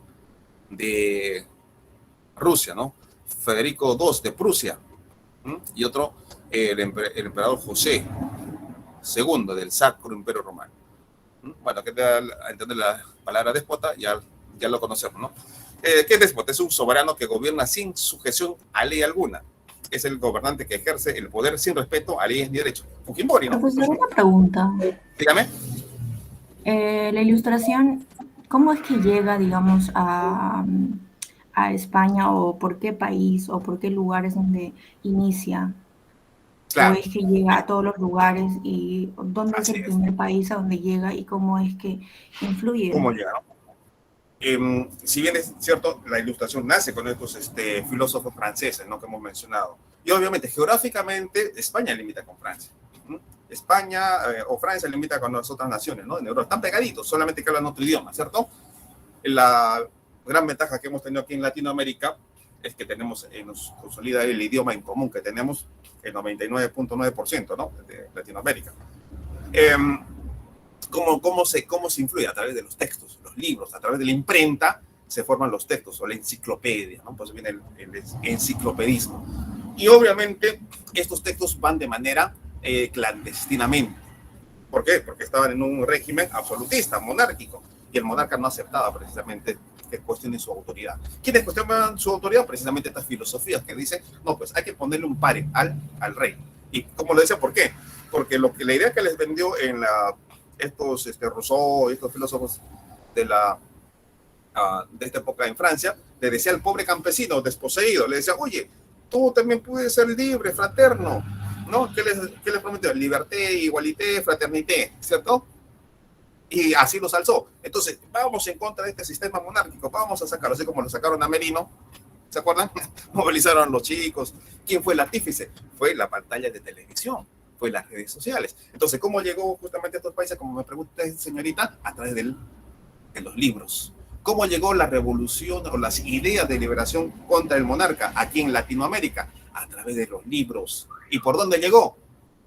de Rusia, ¿no? Federico II de Prusia, y otro, el emperador José II del Sacro Imperio Romano. Bueno, que te da a entender la palabra déspota, ya lo conocemos, ¿no? ¿Qué es déspota? Es un soberano que gobierna sin sujeción a ley alguna. Es el gobernante que ejerce el poder sin respeto a leyes ni derechos. Fujimori, ¿no? Profesor, una pregunta. Dígame. La ilustración, ¿cómo es que llega, digamos, a España, o por qué país o por qué lugares donde inicia? Claro. ¿O es que llega a todos los lugares? ¿Y dónde es Así el es. primer país a donde llega y cómo es que influye? ¿Cómo llega? Si bien es cierto, la ilustración nace con estos filósofos franceses, ¿no? Que hemos mencionado. Y obviamente, geográficamente, España limita con Francia. España o Francia limita con las otras naciones, ¿no? En Europa están pegaditos, solamente que hablan otro idioma, ¿cierto? La gran ventaja que hemos tenido aquí en Latinoamérica es que nos consolida el idioma en común que tenemos el 99.9%, ¿no? De Latinoamérica. ¿Cómo se influye? A través de los textos, los libros, a través de la imprenta se forman los textos, o la enciclopedia, ¿no? Pues viene el enciclopedismo. Y obviamente estos textos van de manera clandestinamente. ¿Por qué? Porque estaban en un régimen absolutista, monárquico, y el monarca no aceptaba precisamente que cuestionen su autoridad. ¿Quiénes cuestionan su autoridad? Precisamente estas filosofías que dicen, no, pues hay que ponerle un pare al rey. Y como lo decía, ¿por qué? Porque la idea que les vendió estos Rousseau, estos filósofos de esta época en Francia, le decía al pobre campesino desposeído, le decía, oye, tú también puedes ser libre, fraterno, ¿no? ¿Qué les prometió? Liberté, igualité, fraternité, ¿cierto? Y así los alzó. Entonces, vamos en contra de este sistema monárquico, vamos a sacarlo, así como lo sacaron a Merino, ¿se acuerdan? Movilizaron a los chicos. ¿Quién fue el artífice? Fue la pantalla de televisión, fue las redes sociales. Entonces, ¿cómo llegó justamente a estos países? Como me pregunta señorita, a través de los libros. ¿Cómo llegó la revolución o las ideas de liberación contra el monarca aquí en Latinoamérica? A través de los libros. ¿Y por dónde llegó?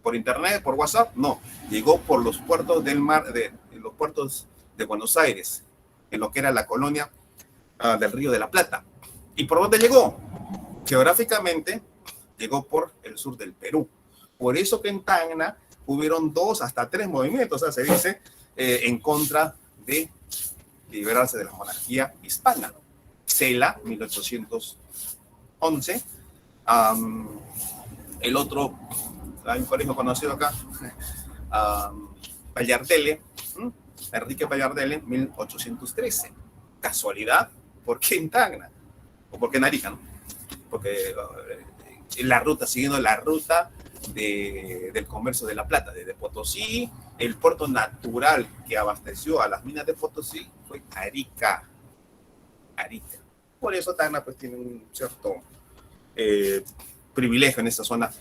¿Por internet? ¿Por WhatsApp? No, llegó por los puertos del mar, los puertos de Buenos Aires, en lo que era la colonia del Río de la Plata. ¿Y por dónde llegó? Geográficamente, llegó por el sur del Perú. Por eso que en Tacna hubieron 2 hasta 3 movimientos, o sea, se dice, en contra de liberarse de la monarquía hispana. Cela, 1811. El otro, hay un colegio conocido acá, Pallardelle, Enrique Pallardelle, 1813. ¿Casualidad? ¿Por qué en Tacna? ¿O por qué en Arica, no? Porque siguiendo la ruta del comercio de la plata, desde Potosí, el puerto natural que abasteció a las minas de Potosí fue Arica. Por eso Tacna pues tiene un cierto privilegio en esta zona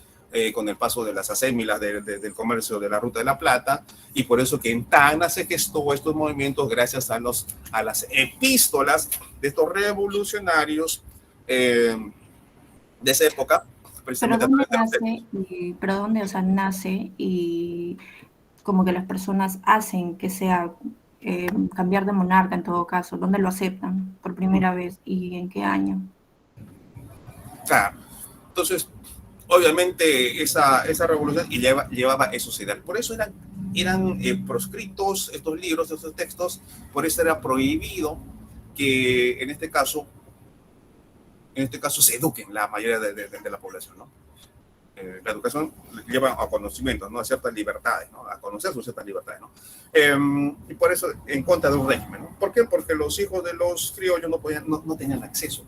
con el paso de las asémilas del comercio de la ruta de la plata, y por eso que en Tacna se gestó estos movimientos gracias a las epístolas de estos revolucionarios de esa época. ¿Pero dónde nace? ¿Pero dónde, o sea, nace y como que las personas hacen que sea cambiar de monarca en todo caso? ¿Dónde lo aceptan por primera vez y en qué año? Claro. Entonces, obviamente esa revolución llevaba esos ideales. Por eso eran proscritos estos libros, estos textos, por eso era prohibido que en este caso se eduquen la mayoría de la población, ¿no? La educación lleva a conocimientos, ¿no? A ciertas libertades, ¿no? A conocer sus ciertas libertades, ¿no? Y por eso en contra de un régimen, ¿no? ¿Por qué? Porque los hijos de los criollos no tenían acceso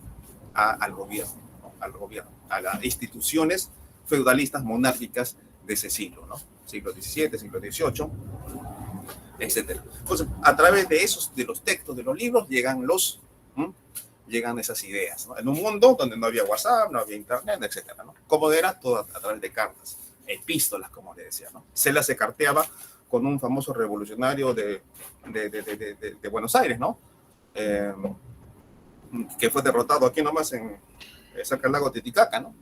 al gobierno, ¿no? Al gobierno, a las instituciones feudalistas monárquicas de ese siglo, ¿no? Siglo XVII, siglo XVIII, etcétera. Entonces, a través de los textos, de los libros, llegan esas ideas, ¿no? En un mundo donde no había WhatsApp, no había internet, etcétera, ¿no? Como era todo a través de cartas, epístolas, como le decía, ¿no? Cela se carteaba con un famoso revolucionario de Buenos Aires, ¿no? Que fue derrotado aquí nomás cerca del lago Titicaca, ¿no?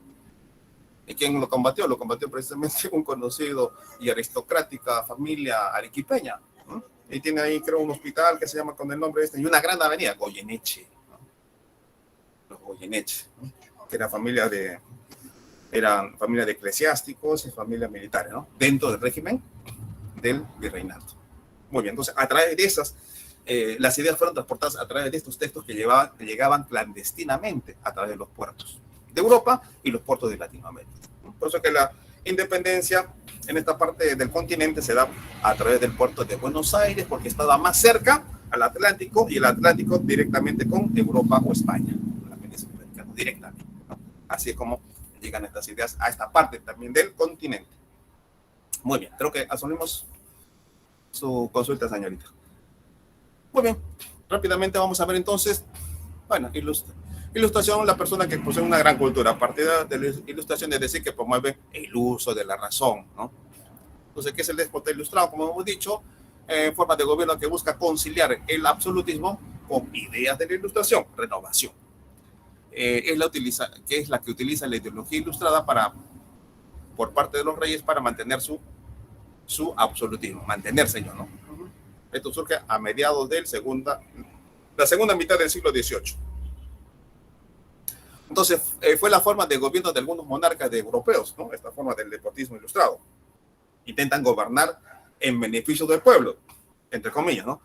¿Y quién lo combatió? Lo combatió precisamente un conocido y aristocrática familia arequipeña, ¿no? Y tiene ahí, creo, un hospital que se llama con el nombre y una gran avenida, Goyeneche, ¿no? Los Goyeneche, ¿no? Que eran familia de eclesiásticos y familias militares, ¿no? Dentro del régimen del virreinato. Muy bien, entonces, a través de esas, las ideas fueron transportadas a través de estos textos que llegaban clandestinamente a través de los puertos de Europa y los puertos de Latinoamérica. Por eso que la independencia en esta parte del continente se da a través del puerto de Buenos Aires, porque estaba más cerca al Atlántico, y el Atlántico directamente con Europa o España, la península americana, directamente, ¿no? Así es como llegan estas ideas a esta parte también del continente. Muy bien, creo que asumimos su consulta, señorita. Muy bien, rápidamente vamos a ver entonces, bueno, ilustración, la persona que posee una gran cultura. A partir de la ilustración es decir que promueve el uso de la razón, ¿no? Entonces, ¿qué es el déspota ilustrado? Como hemos dicho, forma de gobierno que busca conciliar el absolutismo con ideas de la ilustración, renovación. Es la que utiliza la ideología ilustrada por parte de los reyes para mantener su absolutismo, mantenerse yo, ¿no? Esto surge a mediados de la segunda mitad del siglo XVIII. Entonces, fue la forma de gobierno de algunos monarcas europeos, ¿no? Esta forma del despotismo ilustrado. Intentan gobernar en beneficio del pueblo, entre comillas, ¿no?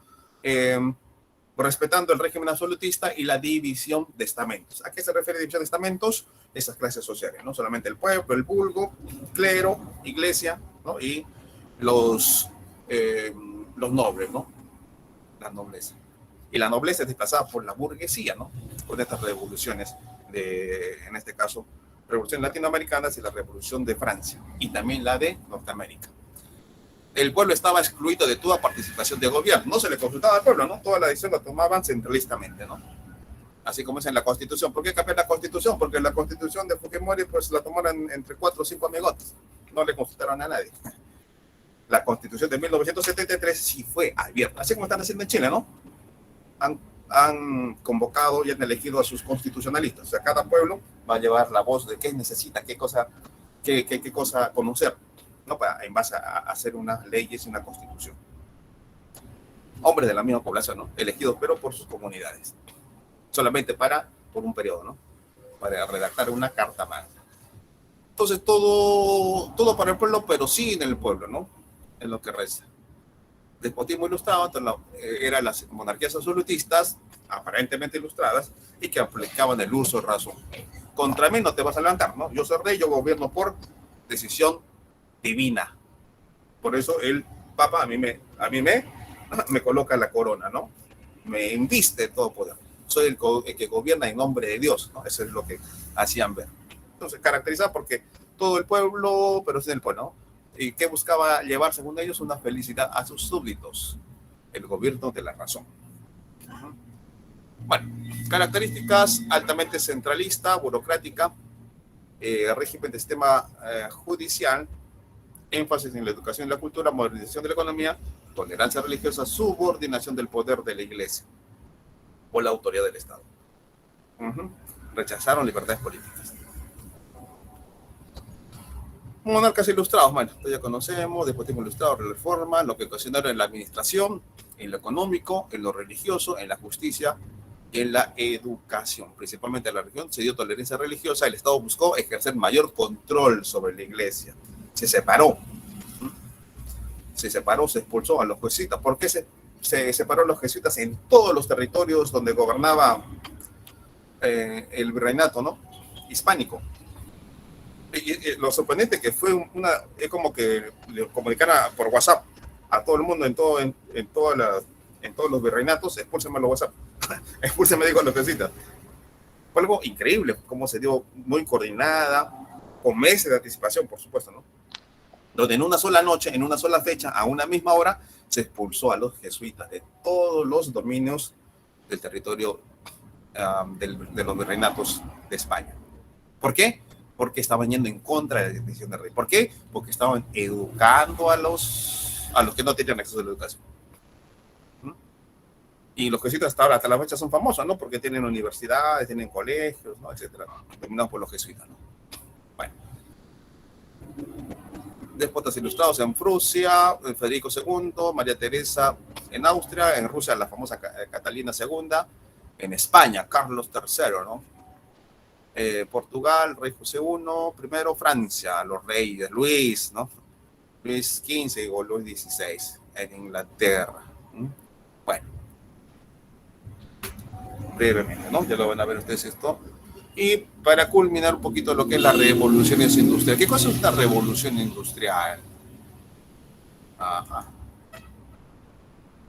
Respetando el régimen absolutista y la división de estamentos. ¿A qué se refiere división de estamentos? Esas clases sociales, no solamente el pueblo, el vulgo, clero, iglesia, ¿no? Y los nobles, ¿no? La nobleza. Y la nobleza es desplazada por la burguesía, ¿no? Con estas revoluciones en este caso, revoluciones latinoamericanas y la revolución de Francia, y también la de Norteamérica. El pueblo estaba excluido de toda participación de gobierno, no se le consultaba al pueblo, ¿no? Toda la decisión la tomaban centralistamente, ¿no? Así como es en la Constitución. ¿Por qué cambiar la Constitución? Porque la Constitución de Fujimori pues la tomaron entre 4 o 5 amigotes, no le consultaron a nadie. La Constitución de 1973 sí fue abierta, así como están haciendo en Chile, ¿no? Han convocado y han elegido a sus constitucionalistas. O sea, cada pueblo va a llevar la voz de qué necesita, qué cosa conocer, ¿no? En base a hacer unas leyes y una constitución. Hombres de la misma población, ¿no? Elegidos, pero por sus comunidades. Solamente por un periodo, ¿no? Para redactar una carta magna. Entonces, todo para el pueblo, pero sí en el pueblo, ¿no? En lo que resta. Despotismo ilustrado eran las monarquías absolutistas, aparentemente ilustradas, y que aplicaban el uso de razón. Contra mí no te vas a levantar, ¿no? Yo soy rey, yo gobierno por decisión divina. Por eso el Papa a mí me coloca la corona, ¿no? Me inviste todo poder. Soy el que gobierna en nombre de Dios, ¿no? Eso es lo que hacían ver. Entonces, caracterizado porque todo el pueblo, pero sin el pueblo, ¿no? ¿Y qué buscaba llevar, según ellos, una felicidad a sus súbditos? El gobierno de la razón. Bueno, características: altamente centralista, burocrática, régimen de sistema judicial, énfasis en la educación y la cultura, modernización de la economía, tolerancia religiosa, subordinación del poder de la iglesia o la autoridad del Estado. Rechazaron libertades políticas. Monarcas ilustrados, bueno, ya conocemos, despotismo ilustrado, reforma, lo que ocasionaron en la administración, en lo económico, en lo religioso, en la justicia, en la educación, principalmente en la religión. Se dio tolerancia religiosa, el Estado buscó ejercer mayor control sobre la iglesia. Se separó, se expulsó a los jesuitas. ¿Por qué se separó a los jesuitas en todos los territorios donde gobernaba el virreinato, ¿no? Hispánico? Y lo sorprendente que fue es como que le comunicara por WhatsApp a todo el mundo en todos los virreinatos: expúlseme los WhatsApp, expúlseme, digo, a los jesuitas. Fue algo increíble, cómo se dio muy coordinada, con meses de anticipación, por supuesto, ¿no? Donde en una sola noche, en una sola fecha, a una misma hora, se expulsó a los jesuitas de todos los dominios del territorio de los virreinatos de España. ¿Por qué? Porque estaban yendo en contra de la decisión del rey. ¿Por qué? Porque estaban educando a los que no tenían acceso a la educación. Y los jesuitas hasta la fecha son famosos, ¿no? Porque tienen universidades, tienen colegios, ¿no? Etcétera, dominados por los jesuitas, ¿no? Bueno. Déspotas ilustrados en Prusia, Federico II, María Teresa en Austria, en Rusia la famosa Catalina II, en España Carlos III, ¿no? Portugal, rey José I, primero Francia, los reyes, Luis, ¿no? Luis XV o Luis XVI, en Inglaterra. Bueno, brevemente, ¿no? Ya lo van a ver ustedes esto. Y para culminar un poquito lo que es la revolución industrial. ¿Qué cosa es una revolución industrial? Ajá.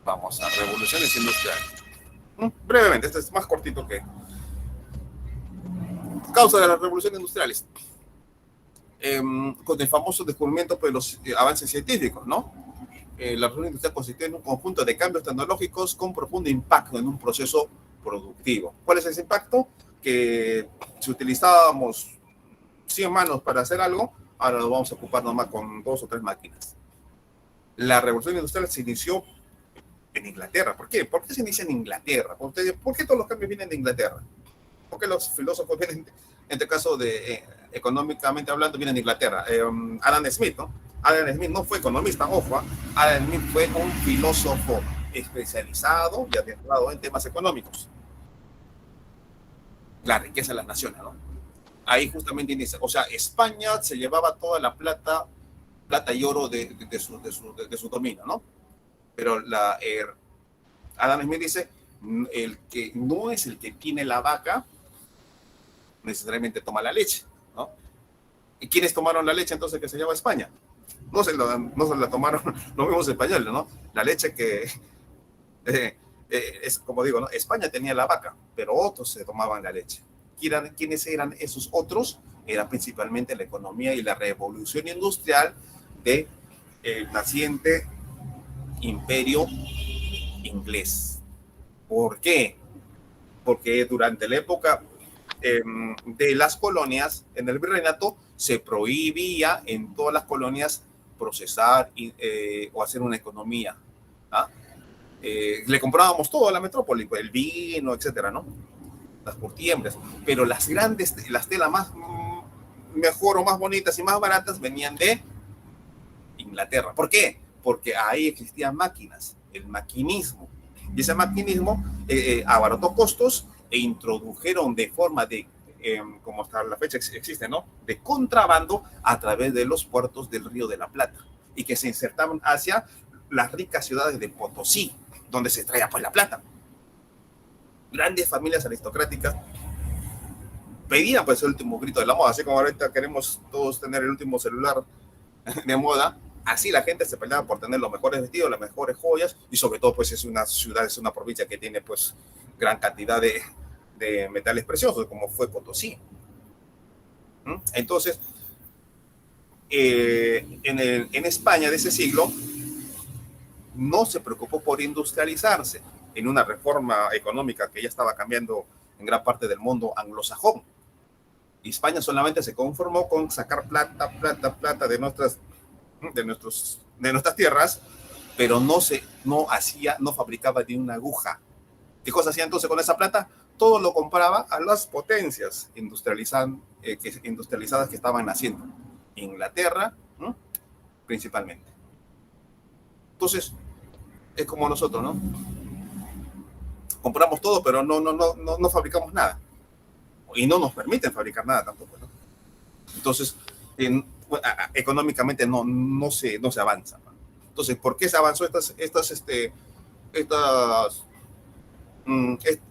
Vamos a revoluciones industriales. Brevemente, este es más cortito que causa de las revoluciones industriales. Con el famoso descubrimiento de los avances científicos, ¿no? La revolución industrial consiste en un conjunto de cambios tecnológicos con profundo impacto en un proceso productivo. ¿Cuál es ese impacto? Que si utilizábamos 100 manos para hacer algo, ahora nos vamos a ocupar nomás con 2 o 3 máquinas. La revolución industrial se inició en Inglaterra. ¿Por qué? ¿Por qué se inicia en Inglaterra? ¿Por qué todos los cambios vienen de Inglaterra? ¿Por qué los filósofos vienen, en este caso de económicamente hablando, vienen de Inglaterra? Adam Smith, ¿no? Adam Smith no fue economista, ojo, Adam Smith fue un filósofo especializado y adentrado en temas económicos. La riqueza de las naciones, ¿no? Ahí justamente inicia. O sea, España se llevaba toda la plata y oro de su dominio, ¿no? Pero Adam Smith dice, el que no es el que tiene la vaca, necesariamente toma la leche, ¿no? ¿Y quiénes tomaron la leche entonces que se lleva a España? No se la tomaron los mismos españoles, ¿no? La leche que... es como digo, ¿no? España tenía la vaca, pero otros se tomaban la leche. ¿Quiénes eran esos otros? Era principalmente la economía y la revolución industrial del naciente imperio inglés. ¿Por qué? Porque durante la época de las colonias, en el virreinato, se prohibía en todas las colonias procesar o hacer una economía. ¿Ah? Le comprábamos todo a la metrópoli, el vino, etcétera, ¿no? Las curtiembres, pero las telas más mejor o más bonitas y más baratas venían de Inglaterra. ¿Por qué? Porque ahí existían máquinas, el maquinismo, y ese maquinismo abarató costos e introdujeron de forma de, como hasta la fecha existe, ¿no? De contrabando a través de los puertos del Río de la Plata, y que se insertaban hacia las ricas ciudades de Potosí, donde se extraía pues la plata. Grandes familias aristocráticas pedían pues el último grito de la moda, así como ahorita queremos todos tener el último celular de moda, así la gente se peleaba por tener los mejores vestidos, las mejores joyas, y sobre todo pues es una ciudad, es una provincia que tiene pues gran cantidad de metales preciosos, como fue Potosí. Entonces, en España de ese siglo, no se preocupó por industrializarse en una reforma económica que ya estaba cambiando en gran parte del mundo anglosajón. España solamente se conformó con sacar plata de nuestras tierras, pero no fabricaba ni una aguja. ¿Qué cosa hacía entonces con esa plata? Todo lo compraba a las potencias industrializadas que estaban naciendo. Inglaterra, principalmente. Entonces, es como nosotros, ¿no? Compramos todo, pero no fabricamos nada. Y no nos permiten fabricar nada tampoco, ¿no? Entonces, económicamente no se avanza, ¿no? Entonces, ¿por qué se avanzó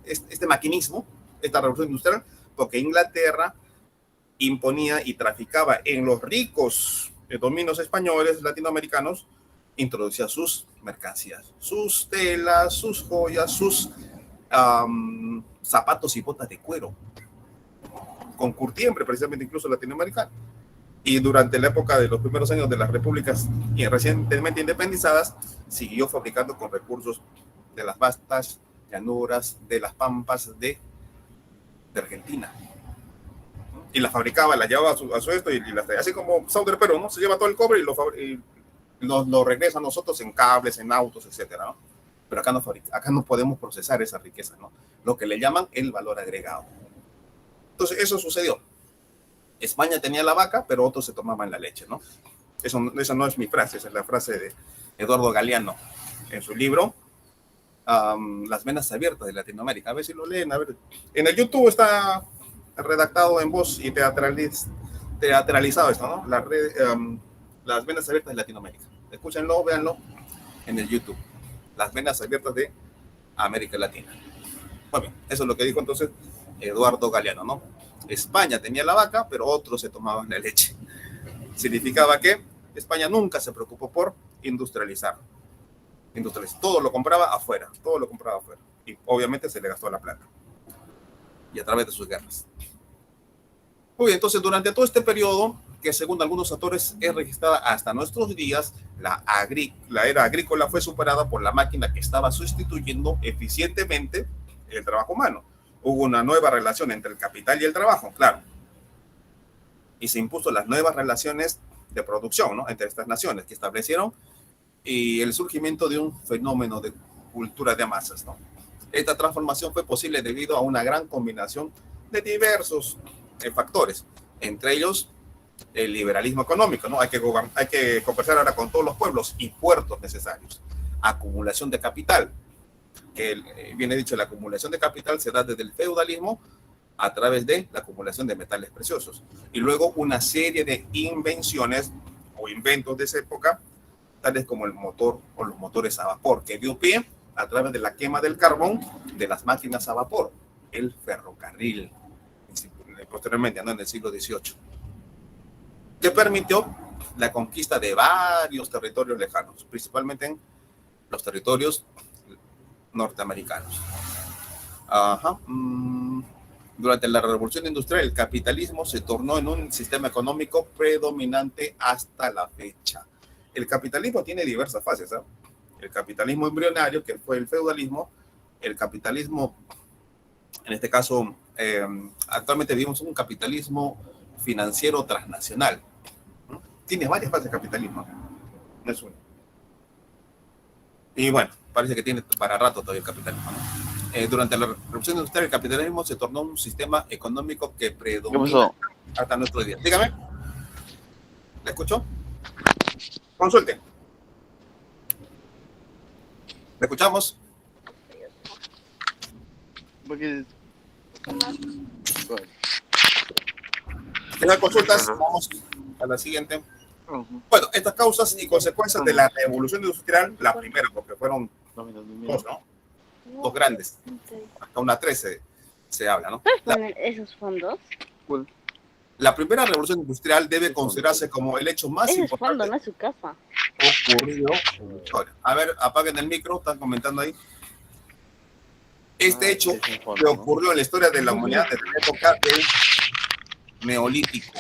este maquinismo, esta revolución industrial? Porque Inglaterra imponía y traficaba en los ricos dominios españoles, latinoamericanos, introducía sus mercancías, sus telas, sus joyas, sus zapatos y botas de cuero. con curtiembre, precisamente incluso latinoamericano. Y durante la época de los primeros años de las repúblicas recientemente independizadas, siguió fabricando con recursos de las vastas llanuras, de las pampas de Argentina. Y las fabricaba, las llevaba a su esto y las traía. Así como Sauder Perú, ¿no? Se lleva todo el cobre y lo regresa a nosotros en cables, en autos, etcétera, ¿no? Pero acá no podemos procesar esa riqueza, ¿no? Lo que le llaman el valor agregado. Entonces, eso sucedió. España tenía la vaca, pero otros se tomaban la leche, ¿no? Esa no es mi frase, esa es la frase de Eduardo Galeano en su libro Las venas abiertas de Latinoamérica. A ver si lo leen, a ver. En el YouTube está redactado en voz y teatralizado esto, ¿no? Las venas abiertas de Latinoamérica. Escúchenlo, véanlo en el YouTube. Las venas abiertas de América Latina. Bueno, eso es lo que dijo entonces Eduardo Galeano, ¿no? España tenía la vaca, pero otros se tomaban la leche. Significaba que España nunca se preocupó por industrializar. Todo lo compraba afuera, Y obviamente se le gastó la plata. Y a través de sus guerras. Muy bien, entonces durante todo este periodo, que según algunos autores es registrada hasta nuestros días, la era agrícola fue superada por la máquina que estaba sustituyendo eficientemente el trabajo humano. Hubo una nueva relación entre el capital y el trabajo, claro. Y se impuso las nuevas relaciones de producción, ¿no? Entre estas naciones que establecieron y el surgimiento de un fenómeno de cultura de masas, ¿no? Esta transformación fue posible debido a una gran combinación de diversos factores, entre ellos el liberalismo económico, ¿no? Hay que conversar ahora con todos los pueblos y puertos necesarios. Acumulación de capital, que viene dicho, la acumulación de capital se da desde el feudalismo a través de la acumulación de metales preciosos. Y luego una serie de invenciones o inventos de esa época, tales como el motor o los motores a vapor, que dio pie a través de la quema del carbón de las máquinas a vapor, el ferrocarril, posteriormente, ¿no? En el siglo XVIII, que permitió la conquista de varios territorios lejanos, principalmente en los territorios norteamericanos. Durante la Revolución Industrial, el capitalismo se tornó en un sistema económico predominante hasta la fecha. El capitalismo tiene diversas fases, ¿eh? El capitalismo embrionario, que fue el feudalismo, el capitalismo, en este caso, actualmente vivimos un capitalismo financiero transnacional. Tiene varias fases de capitalismo, no es una. Y bueno, parece que tiene para rato todavía el capitalismo, ¿no? Durante la Revolución Industrial, el capitalismo se tornó un sistema económico que predomina hasta nuestros días. Dígame. ¿Le escuchó? Consulte. ¿Le escuchamos? ¿Tiene consultas? Vamos a la siguiente. Bueno, estas causas y consecuencias de la revolución industrial, la primera, porque fueron dos, ¿no? Dos grandes. Hasta una 13 se habla, ¿no? ¿Puedes poner esos fondos? La primera revolución industrial debe considerarse como el hecho más Ese importante fondo no es su casa. ocurrido en la historia. A ver, apaguen el micro, están comentando ahí. Este hecho que ocurrió en la historia de la humanidad desde la época del Neolítico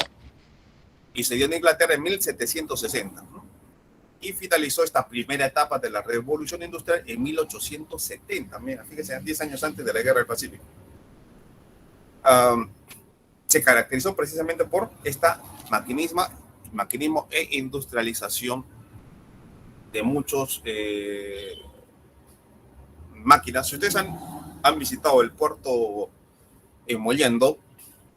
y se dio en Inglaterra en 1760, ¿no? Y finalizó esta primera etapa de la revolución industrial en 1870. Mira, fíjense, 10 años antes de la Guerra del Pacífico. Se caracterizó precisamente por esta maquinismo e industrialización de muchos máquinas. Si ustedes han visitado el puerto en Mollendo,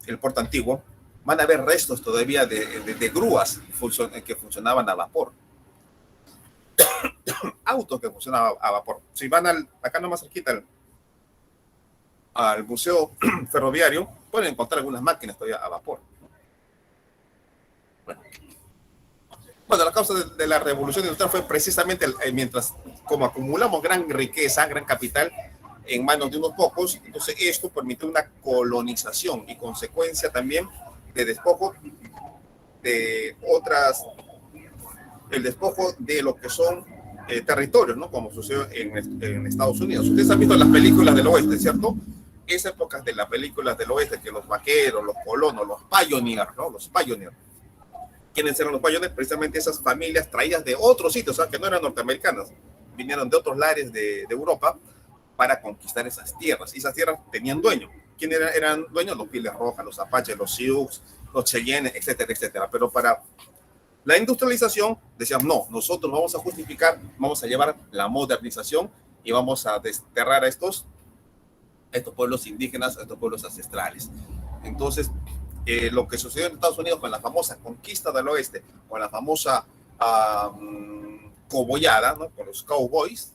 el puerto antiguo, van a ver restos todavía de grúas que funcionaban a vapor. Autos que funcionaban a vapor. Si van acá nomás cerquita al museo ferroviario, pueden encontrar algunas máquinas todavía a vapor. Bueno, la causa de la revolución industrial fue precisamente mientras como acumulamos gran riqueza, gran capital en manos de unos pocos, entonces esto permitió una colonización y consecuencia también de despojo de el despojo de lo que son territorios, ¿no? Como sucedió en Estados Unidos. Ustedes han visto las películas del oeste, ¿cierto? esa época de las películas del oeste, que los vaqueros, los colonos, los pioneers, ¿no? Los pioneers. ¿Quiénes eran los pioneers? Precisamente esas familias traídas de otros sitios, que no eran norteamericanas, vinieron de otros lares de Europa para conquistar esas tierras. Y esas tierras tenían dueños. ¿Quiénes eran dueños? Los Pieles Rojas, los Apaches, los Sioux, los Cheyennes, etcétera, etcétera. Pero para la industrialización decían, no, nosotros vamos a justificar, vamos a llevar la modernización y vamos a desterrar a estos pueblos indígenas, a estos pueblos ancestrales. Entonces, lo que sucedió en Estados Unidos con la famosa conquista del oeste, con la famosa coboyada, ¿no? Con los cowboys,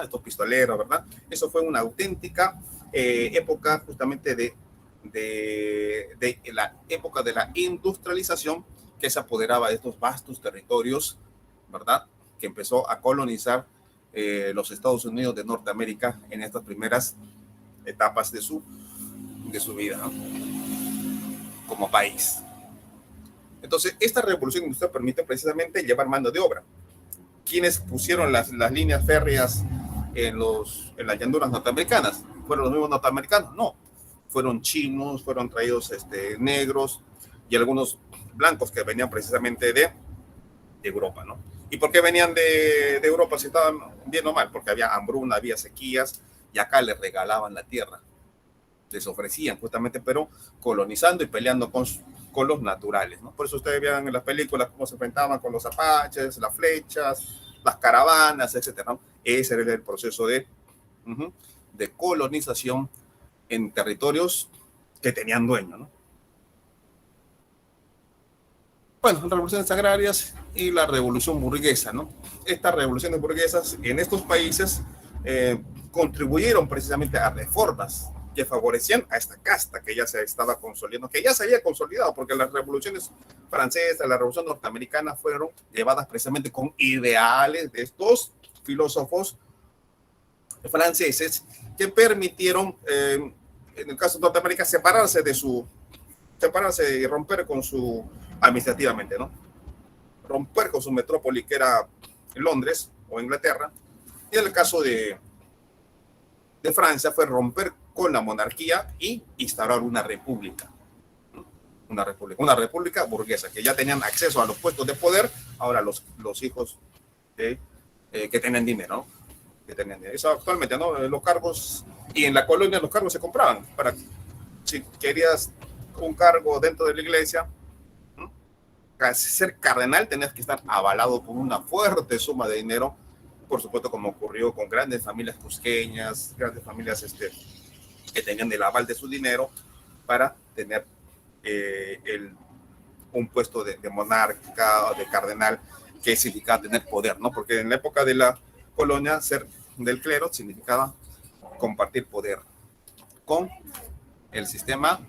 estos pistoleros, ¿verdad? Eso fue una auténtica época justamente de la época de la industrialización que se apoderaba de estos vastos territorios, ¿verdad? Que empezó a colonizar los Estados Unidos de Norteamérica en estas primeras etapas de su vida, ¿no? Como país. Entonces, esta revolución industrial permite precisamente llevar mano de obra. ¿Quiénes pusieron las líneas férreas en las llanuras norteamericanas? ¿Fueron los mismos norteamericanos? No. Fueron chinos, fueron traídos negros y algunos blancos que venían precisamente de Europa, ¿no? ¿Y por qué venían de Europa si estaban bien o mal? Porque había hambruna, había sequías y acá les regalaban la tierra. Les ofrecían justamente, pero colonizando y peleando con los naturales, ¿no? Por eso ustedes vean en las películas cómo se enfrentaban con los apaches, las flechas, las caravanas, etcétera, ¿no? Ese era el proceso de colonización en territorios que tenían dueño, ¿no? Bueno, revoluciones agrarias y la revolución burguesa, ¿no? Estas revoluciones burguesas en estos países contribuyeron precisamente a reformas que favorecían a esta casta que ya se estaba consolidando, que ya se había consolidado, porque las revoluciones francesas, la revolución norteamericana fueron llevadas precisamente con ideales de estos filósofos franceses que permitieron, en el caso de Norteamérica, separarse y romper con su, administrativamente, ¿no? Romper con su metrópoli, que era Londres o Inglaterra, y en el caso de Francia fue romper con la monarquía y instaurar una república. Una república burguesa, que ya tenían acceso a los puestos de poder, ahora los hijos que tenían dinero, ¿no? Que tenían dinero. Eso actualmente, ¿no? Los cargos, y en la colonia los cargos se compraban. Si querías un cargo dentro de la iglesia, ser cardenal tenías que estar avalado con una fuerte suma de dinero, por supuesto, como ocurrió con grandes familias cusqueñas, grandes familias que tenían el aval de su dinero para tener un puesto de monarca o de cardenal, que significaba tener poder, ¿no? Porque en la época de la colonia, ser del clero significaba compartir poder con el sistema,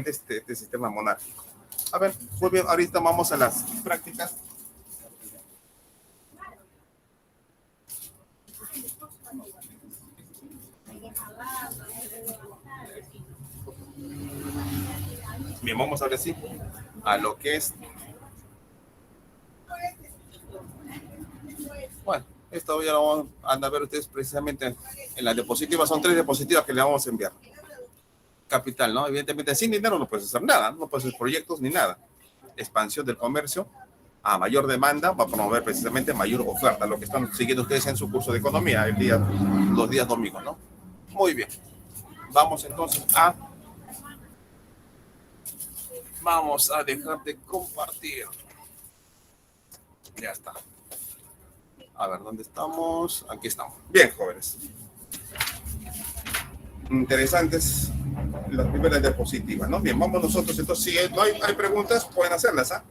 este sistema monárquico. A ver, muy bien, ahorita vamos a las prácticas. Bien, vamos ahora sí a lo que es. Bueno, esto ya lo van a ver ustedes precisamente en las diapositivas. Son 3 diapositivas que le vamos a enviar. Capital, ¿no? Evidentemente, sin dinero no puedes hacer nada, no puedes hacer proyectos ni nada. Expansión del comercio, a mayor demanda va a promover precisamente mayor oferta, lo que están siguiendo ustedes en su curso de economía los días domingos, ¿no? Muy bien. Vamos entonces vamos a dejar de compartir. Ya está. A ver, ¿dónde estamos? Aquí estamos. Bien, jóvenes. Interesantes las primeras diapositivas, ¿no? Bien, vamos nosotros. Entonces, si no hay preguntas, pueden hacerlas, ¿ah?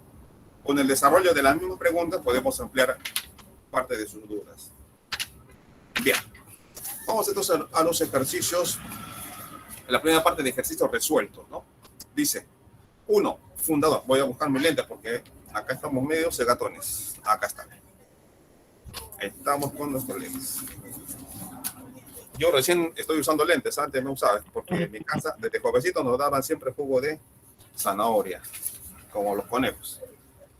Con el desarrollo de las mismas preguntas podemos ampliar parte de sus dudas. Bien. Vamos entonces a los ejercicios. La primera parte de ejercicios resueltos, ¿no? Dice, 1, fundador. Voy a buscar mi lente porque acá estamos medio cegatones. Acá están. Estamos con nuestros lentes. Yo recién estoy usando lentes, antes no usaba, porque en mi casa, desde jovencito, nos daban siempre jugo de zanahoria, como los conejos.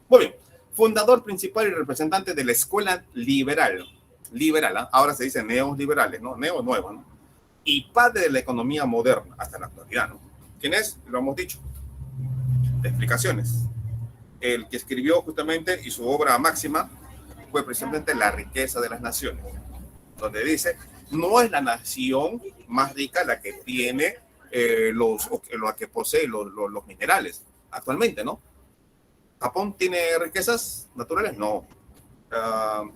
Muy bien. Fundador principal y representante de la escuela liberal. Liberal, ¿eh? Ahora se dice neoliberales, ¿no? Neo, nuevo, ¿no? Y padre de la economía moderna hasta la actualidad, ¿no? ¿Quién es? Lo hemos dicho. Explicaciones. El que escribió justamente, y su obra máxima fue precisamente La riqueza de las naciones, donde dice, no es la nación más rica la que tiene la que posee los minerales actualmente, ¿no? ¿Japón tiene riquezas naturales? No.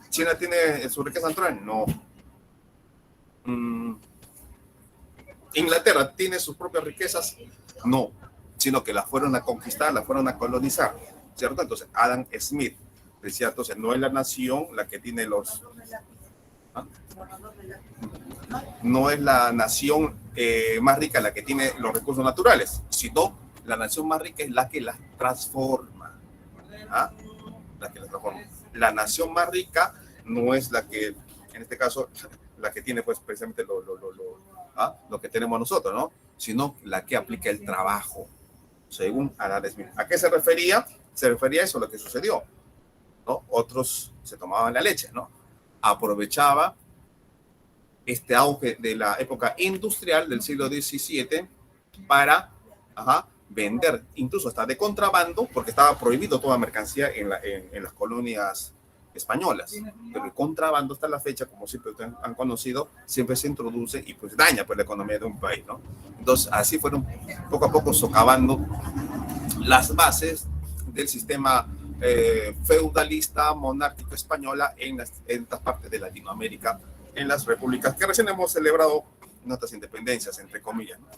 ¿China tiene sus riquezas naturales? No. ¿Inglaterra tiene sus propias riquezas? No, sino que las fueron a conquistar, las fueron a colonizar, ¿cierto? Entonces, Adam Smith decía, entonces, no es la nación la que tiene los... ¿ah? No es la nación más rica la que tiene los recursos naturales, sino la nación más rica es la que las transforma. ¿Ah? La que las transforma. La nación más rica no es la que, en este caso, la que tiene pues precisamente lo que tenemos nosotros, ¿no? Sino la que aplica el trabajo, según Adam Smith. ¿A qué se refería? Se refería a eso, lo que sucedió, ¿no? Otros se tomaban la leche, ¿no? Aprovechaba este auge de la época industrial del siglo XVII para vender, incluso hasta de contrabando, porque estaba prohibido toda mercancía en las colonias españolas. Pero el contrabando hasta la fecha, como siempre ustedes han conocido, siempre se introduce y pues daña pues la economía de un país, ¿no? Entonces así fueron poco a poco socavando las bases del sistema feudalista monárquico española en estas partes de Latinoamérica, en las repúblicas que recién hemos celebrado nuestras independencias, entre comillas, ¿no?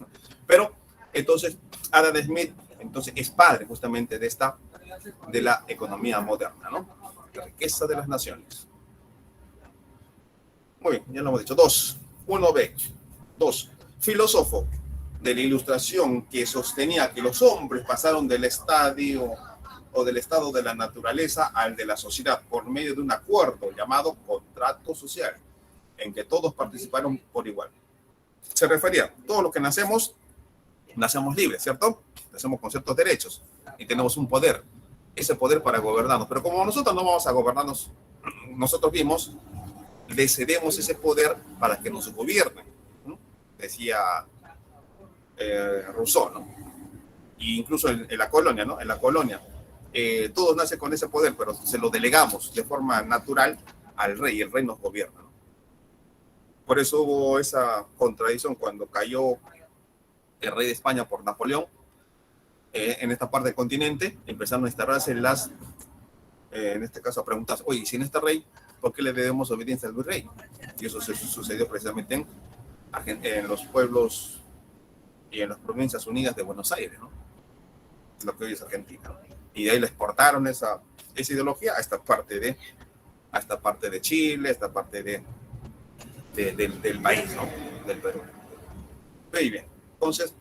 Pero entonces Adam Smith entonces es padre justamente de la economía moderna, ¿no? La riqueza de las naciones. Muy bien, ya lo hemos dicho. 1B. 2. Filósofo de la Ilustración que sostenía que los hombres pasaron del estadio o del estado de la naturaleza al de la sociedad por medio de un acuerdo llamado contrato social, en que todos participaron por igual. Se refería, todos los que nacemos libres, ¿cierto? Nacemos con ciertos derechos y tenemos un poder, ese poder para gobernarnos. Pero como nosotros no vamos a gobernarnos nosotros mismos, le cedemos ese poder para que nos gobiernen, ¿no? Decía Rousseau, ¿no? E incluso en la colonia, ¿no? En la colonia, todos nacen con ese poder, pero se lo delegamos de forma natural al rey, y el rey nos gobierna, ¿no? Por eso hubo esa contradicción cuando cayó el rey de España por Napoleón. En esta parte del continente empezaron a instalarse en este caso a preguntarse, oye, si en este rey, ¿por qué le debemos obediencia al rey? Y eso sucedió precisamente en los pueblos y en las provincias unidas de Buenos Aires, ¿no? Lo que hoy es Argentina, ¿no? Y de ahí le exportaron esa ideología a esta parte de Chile, a esta parte del país, ¿no? Del Perú. Muy bien. Entonces,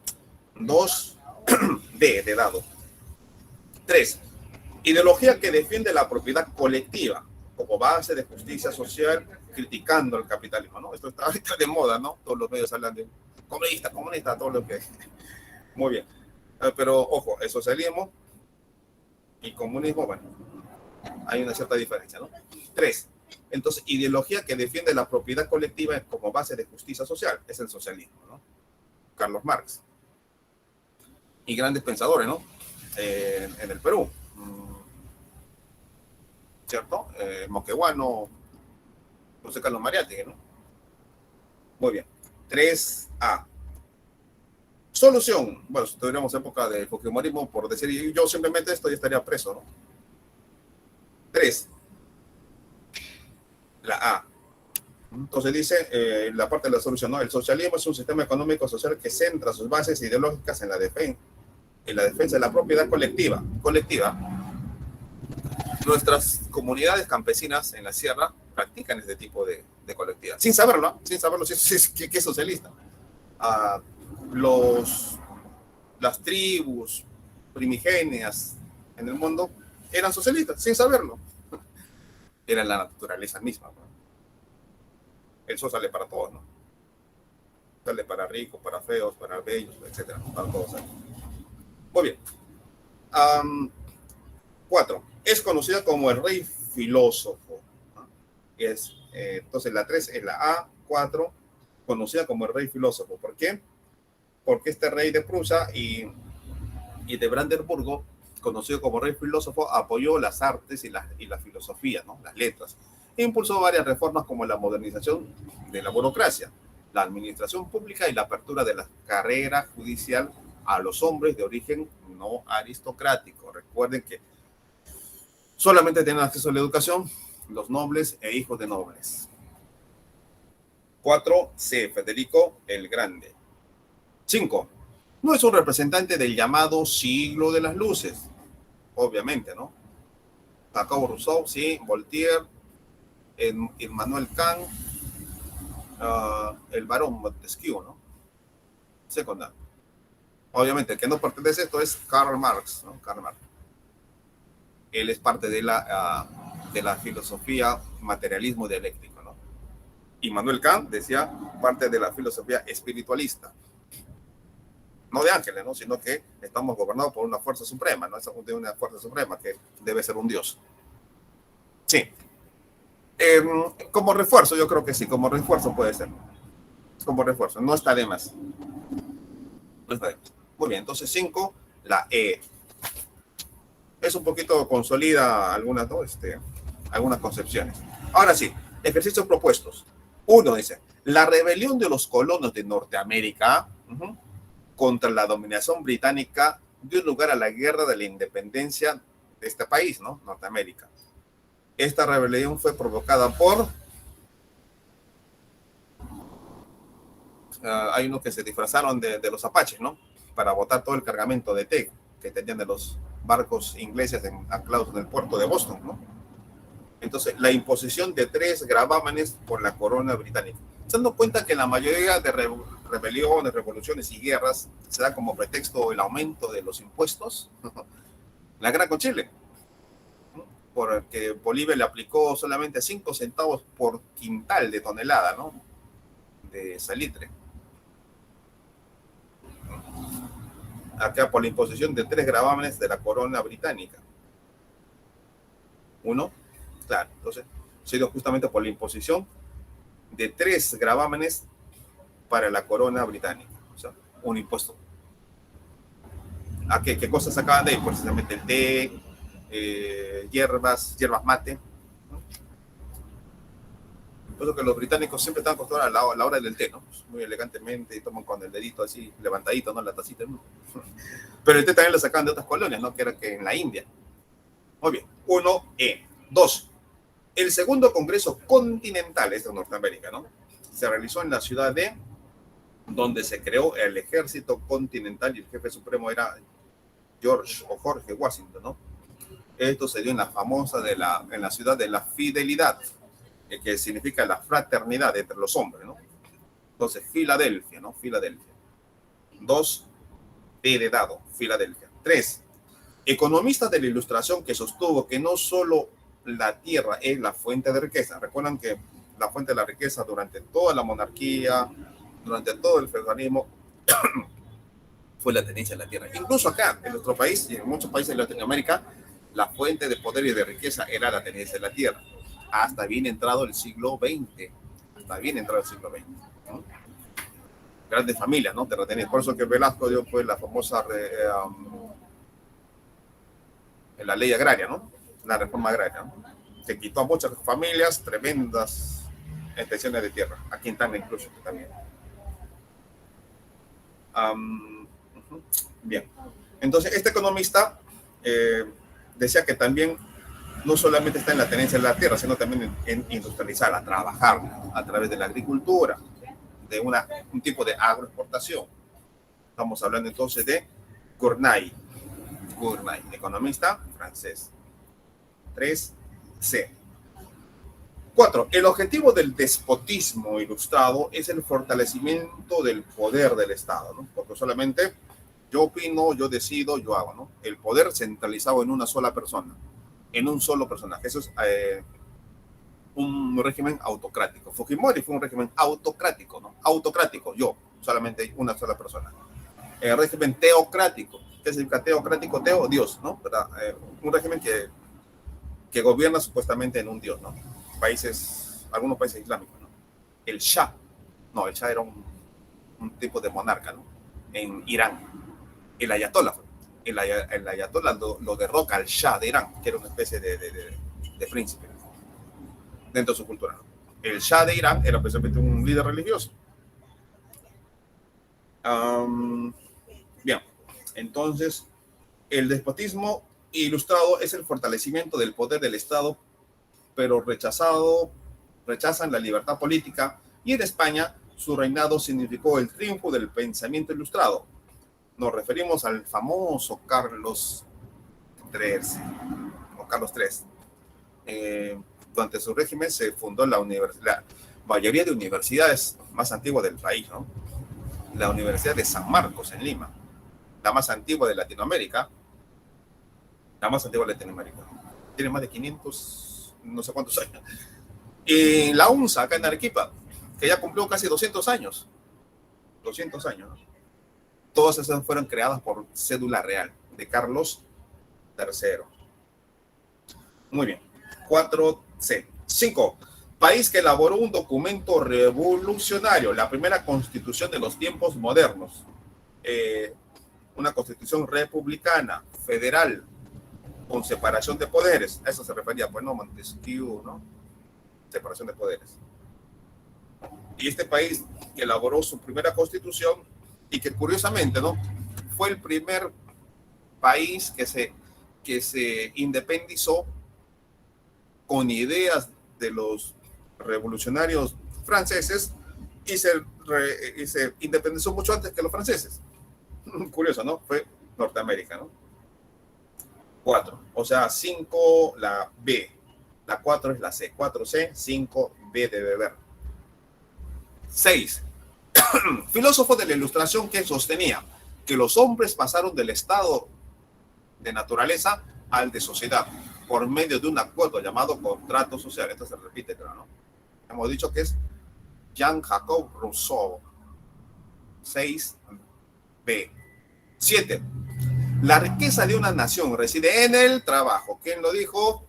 2D de dado. 3. Ideología que defiende la propiedad colectiva como base de justicia social, criticando el capitalismo, ¿no? Esto está ahorita de moda, ¿no? Todos los medios hablan de comunista, todo lo que... Muy bien. Pero, ojo, el socialismo y comunismo, bueno, hay una cierta diferencia, ¿no? 3. Entonces, ideología que defiende la propiedad colectiva como base de justicia social, es el socialismo, ¿no? Carlos Marx. Y grandes pensadores, ¿no? En el Perú. ¿Cierto? Moqueguano, José Carlos Mariátegui, ¿no? Muy bien. 3A. Solución. Bueno, si tuviéramos época de fujimorismo, por decir yo simplemente esto, ya estaría preso, ¿no? 3. La A. Entonces dice la parte de la solución, ¿no? El socialismo es un sistema económico social que centra sus bases ideológicas en la defensa de la propiedad colectiva. Nuestras comunidades campesinas en la sierra practican este tipo de colectividad, sin saberlo que es socialista. Las tribus primigenias en el mundo eran socialistas, sin saberlo. Era la naturaleza misma, ¿no? El sol sale para todos, ¿no? Sale para ricos, para feos, para bellos, etcétera, para todos. Muy bien. 4. es conocida como el rey filósofo, ¿no? Entonces la 3 es la A4, conocida como el rey filósofo. ¿Por qué? Porque este rey de Prusia y de Brandenburgo, conocido como rey filósofo, apoyó las artes y la filosofía, ¿no? Las letras. E impulsó varias reformas como la modernización de la burocracia, la administración pública y la apertura de la carrera judicial a los hombres de origen no aristocrático. Recuerden que solamente tienen acceso a la educación los nobles e hijos de nobles. 4C, Federico el Grande. 5. No es un representante del llamado siglo de las luces, obviamente, ¿no? Jacobo Rousseau, sí, Voltaire, Immanuel Kant, el barón Montesquieu, ¿no? Secundario. Obviamente, el que no pertenece a esto es Karl Marx, ¿no? Karl Marx. Él es parte de la filosofía materialismo dialéctico, ¿no? Immanuel Kant decía parte de la filosofía espiritualista. No de ángeles, ¿no? Sino que estamos gobernados por una fuerza suprema, ¿no? Es de una fuerza suprema que debe ser un dios. Sí. Como refuerzo, yo creo que sí, como refuerzo puede ser. Como refuerzo, no está de más. No está de más. Muy bien, entonces 5, la E. Es un poquito consolida algunas, ¿no? Algunas concepciones. Ahora sí, ejercicios propuestos. 1 dice, la rebelión de los colonos de Norteamérica contra la dominación británica dio lugar a la guerra de la independencia de este país, ¿no? Norteamérica. Esta rebelión fue provocada por hay unos que se disfrazaron de los apaches, ¿no? Para botar todo el cargamento de té que tenían de los barcos ingleses anclados en el puerto de Boston, ¿no? Entonces, la imposición de 3 gravámenes por la corona británica. Se dan cuenta que la mayoría de rebeliones, revoluciones y guerras se da como pretexto el aumento de los impuestos. La guerra con Chile, porque Bolivia le aplicó solamente 5 centavos por quintal de tonelada, ¿no? De salitre. Acá por la imposición de 3 gravámenes de la corona británica. 1, claro, entonces se dio justamente por la imposición de 3 gravámenes para la corona británica, o sea, un impuesto. ¿A qué cosas sacaban de ahí? Precisamente el té, hierbas mate. Por eso que los británicos siempre están acostumbrados a la hora del té, ¿no? Muy elegantemente, y toman con el dedito así levantadito, ¿no? La tacita, ¿no? Pero el té también lo sacaban de otras colonias, ¿no? Que era que en la India. Muy bien. 1E. 2. El segundo Congreso Continental, de Norteamérica, ¿no? Se realizó en la ciudad de donde se creó el Ejército Continental y el jefe supremo era Jorge Washington, ¿no? Esto se dio en en la ciudad de la Fidelidad, que significa la fraternidad entre los hombres, ¿no? Entonces, Filadelfia, ¿no? Filadelfia. 2, P de dado, Filadelfia. 3, economista de la Ilustración que sostuvo que no solo la tierra es la fuente de riqueza. Recuerdan que la fuente de la riqueza durante toda la monarquía, durante todo el feudalismo, fue la tenencia de la tierra. Incluso acá, en nuestro país y en muchos países de Latinoamérica, la fuente de poder y de riqueza era la tenencia de la tierra. Hasta bien entrado el siglo XX. ¿No? Grandes familias, ¿no? Terratenientes. Por eso que Velasco dio pues la famosa la ley agraria, ¿no? La reforma agraria, ¿no? Que quitó a muchas familias tremendas extensiones de tierra. A Quintana incluso también. Bien. Entonces, este economista decía que también no solamente está en la tenencia de la tierra, sino también en industrializarla, trabajarla a través de la agricultura, de un tipo de agroexportación. Estamos hablando entonces de Gournay, economista francés. 3C. 4. El objetivo del despotismo ilustrado es el fortalecimiento del poder del Estado, ¿no? Porque solamente yo opino, yo decido, yo hago, ¿no? El poder centralizado en una sola persona, en un solo personaje. Eso es un régimen autocrático. Fujimori fue un régimen autocrático, ¿no? Autocrático, yo, solamente una sola persona. El régimen teocrático. ¿Qué significa teocrático? Teo, Dios, ¿no? Un régimen que que gobierna supuestamente en un dios, ¿no? Algunos países islámicos, ¿no? El Shah, no, el Shah era un tipo de monarca, ¿no? En Irán. El Ayatollah, el Ayatollah lo derroca al Shah de Irán, que era una especie de príncipe dentro de su cultura, ¿no? El Shah de Irán era precisamente un líder religioso. Bien, entonces el despotismo ilustrado es el fortalecimiento del poder del Estado, pero rechazan la libertad política, y en España su reinado significó el triunfo del pensamiento ilustrado. Nos referimos al famoso Carlos III, o Carlos III. Durante su régimen se fundó la mayoría de universidades más antiguas del país, ¿no? La Universidad de San Marcos en Lima, la más antigua de Latinoamérica, tiene más de 500, no sé cuántos años. Y la UNSA, acá en Arequipa, que ya cumplió casi 200 años, ¿no? Todas esas fueron creadas por cédula real de Carlos III. Muy bien. 4C. 5. País que elaboró un documento revolucionario, la primera constitución de los tiempos modernos. Una constitución republicana, federal, con separación de poderes. A eso se refería, pues, ¿no? Montesquieu, ¿no? Separación de poderes. Y este país que elaboró su primera constitución, y que curiosamente, ¿no?, fue el primer país que se independizó con ideas de los revolucionarios franceses, y se independizó mucho antes que los franceses. Curioso, ¿no? Fue Norteamérica, ¿no? 4. O sea, 5, la B. La 4 es la C. 4C, 5, B de beber. 6. Filósofo de la Ilustración que sostenía que los hombres pasaron del estado de naturaleza al de sociedad por medio de un acuerdo llamado contrato social. Esto se repite, creo, ¿no? Hemos dicho que es Jean-Jacques Rousseau. 6B. 7. La riqueza de una nación reside en el trabajo. ¿Quién lo dijo?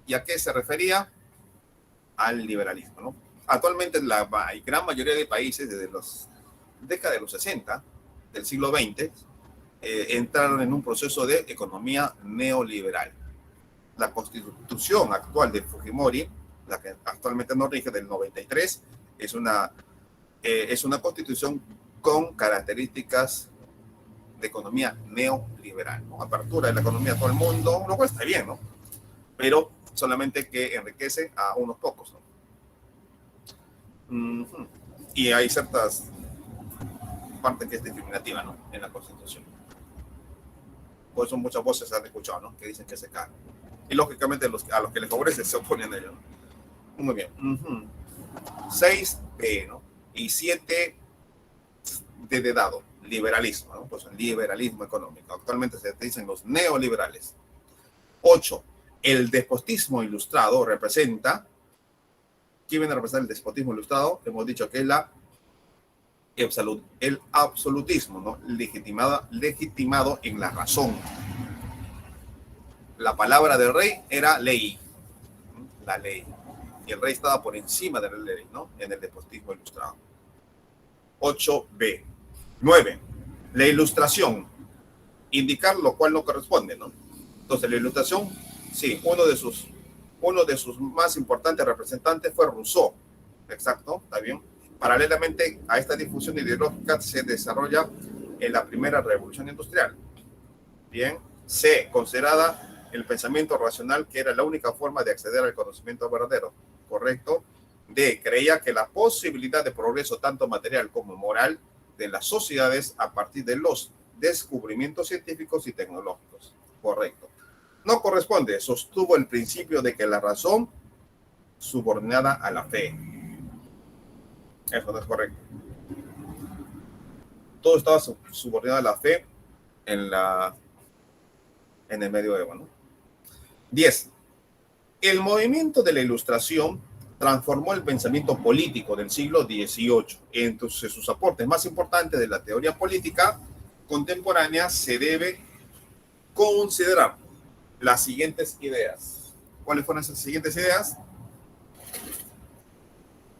¿Y a qué se refería? Al liberalismo, ¿no? Actualmente la gran mayoría de países, desde las décadas de los 60 del siglo XX, entraron en un proceso de economía neoliberal. La constitución actual de Fujimori, la que actualmente nos rige, del 93, es una constitución con características de economía neoliberal, ¿no? Apertura de la economía a todo el mundo, lo cual está bien, ¿no? Pero solamente que enriquece a unos pocos, ¿no? Y hay ciertas partes que es discriminativa, ¿no?, en la Constitución. Por eso muchas voces se han escuchado, ¿no?, que dicen que se cae. Y lógicamente a los que les favorece se oponen a ello, ¿no? Muy bien. 6B, ¿no? Y 7 de dado, liberalismo, ¿no? Pues el liberalismo económico. Actualmente se dicen los neoliberales. 8. El despotismo ilustrado representa. ¿Quién viene a representar el despotismo ilustrado? Hemos dicho que es el absolutismo, ¿no? Legitimado en la razón. La palabra del rey era ley, la ley. Y el rey estaba por encima de la ley, ¿no?, en el despotismo ilustrado. 8B. 9. La ilustración. Indicar lo cual no corresponde, ¿no? Entonces, la ilustración, sí, uno de sus más importantes representantes fue Rousseau. Exacto, está bien. Paralelamente a esta difusión ideológica se desarrolla en la primera revolución industrial. Bien. C. Considerada el pensamiento racional, que era la única forma de acceder al conocimiento verdadero. Correcto. D. Creía que la posibilidad de progreso tanto material como moral de las sociedades a partir de los descubrimientos científicos y tecnológicos. Correcto. No corresponde. Sostuvo el principio de que la razón subordinada a la fe. Eso no es correcto. Todo estaba subordinado a la fe en el medioevo, ¿no? 10. El movimiento de la Ilustración transformó el pensamiento político del siglo XVIII. Entonces, sus aportes más importantes de la teoría política contemporánea se debe considerar las siguientes ideas. ¿Cuáles fueron esas siguientes ideas?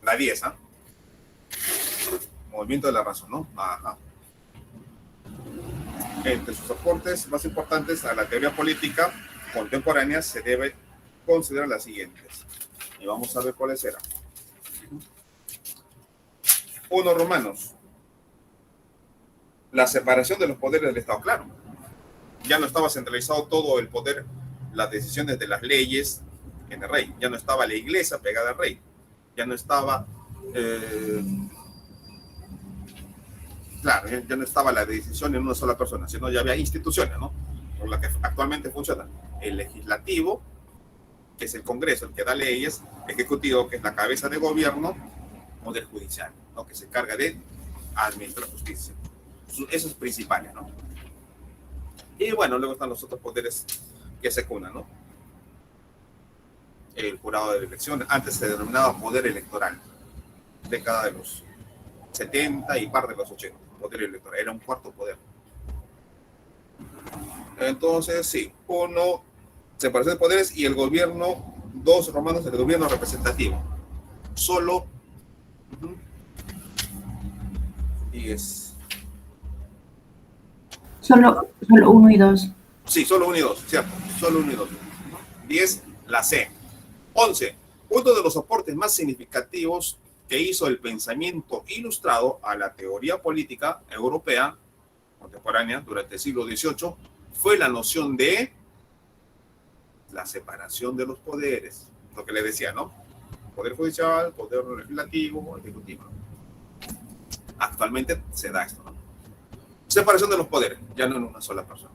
La 10, ¿ah? Movimiento de la razón, ¿no? Ajá. Entre sus aportes más importantes a la teoría política contemporánea se debe considerar las siguientes. Y vamos a ver cuáles eran. 1. Romanos. La separación de los poderes del Estado. Claro, ya no estaba centralizado todo el poder, las decisiones de las leyes en el rey. Ya no estaba la iglesia pegada al rey. Ya no estaba... claro, ya no estaba la decisión en una sola persona, sino ya había instituciones, ¿no? Por las que actualmente funcionan. El legislativo, que es el Congreso, el que da leyes, el ejecutivo, que es la cabeza de gobierno, o del judicial, ¿no? Que se encarga de administrar justicia. Esos principales, ¿no? Y bueno, luego están los otros poderes que se cunan, ¿no? El jurado de elecciones, antes se denominaba poder electoral, década de los 70 y parte de los 80, poder electoral, era un cuarto poder. Entonces, sí, 1, separación de poderes, y el gobierno, 2, Romanos, el gobierno representativo. Solo 10. Solo 1 y 2. Sí, solo 1 y 2, cierto, solo 1 y 2. 10, la C. 11. Uno de los aportes más significativos que hizo el pensamiento ilustrado a la teoría política europea contemporánea durante el siglo XVIII fue la noción de la separación de los poderes. Lo que le decía, ¿no? Poder judicial, poder legislativo, ejecutivo. Actualmente se da esto, ¿no? Separación de los poderes, ya no en una sola persona.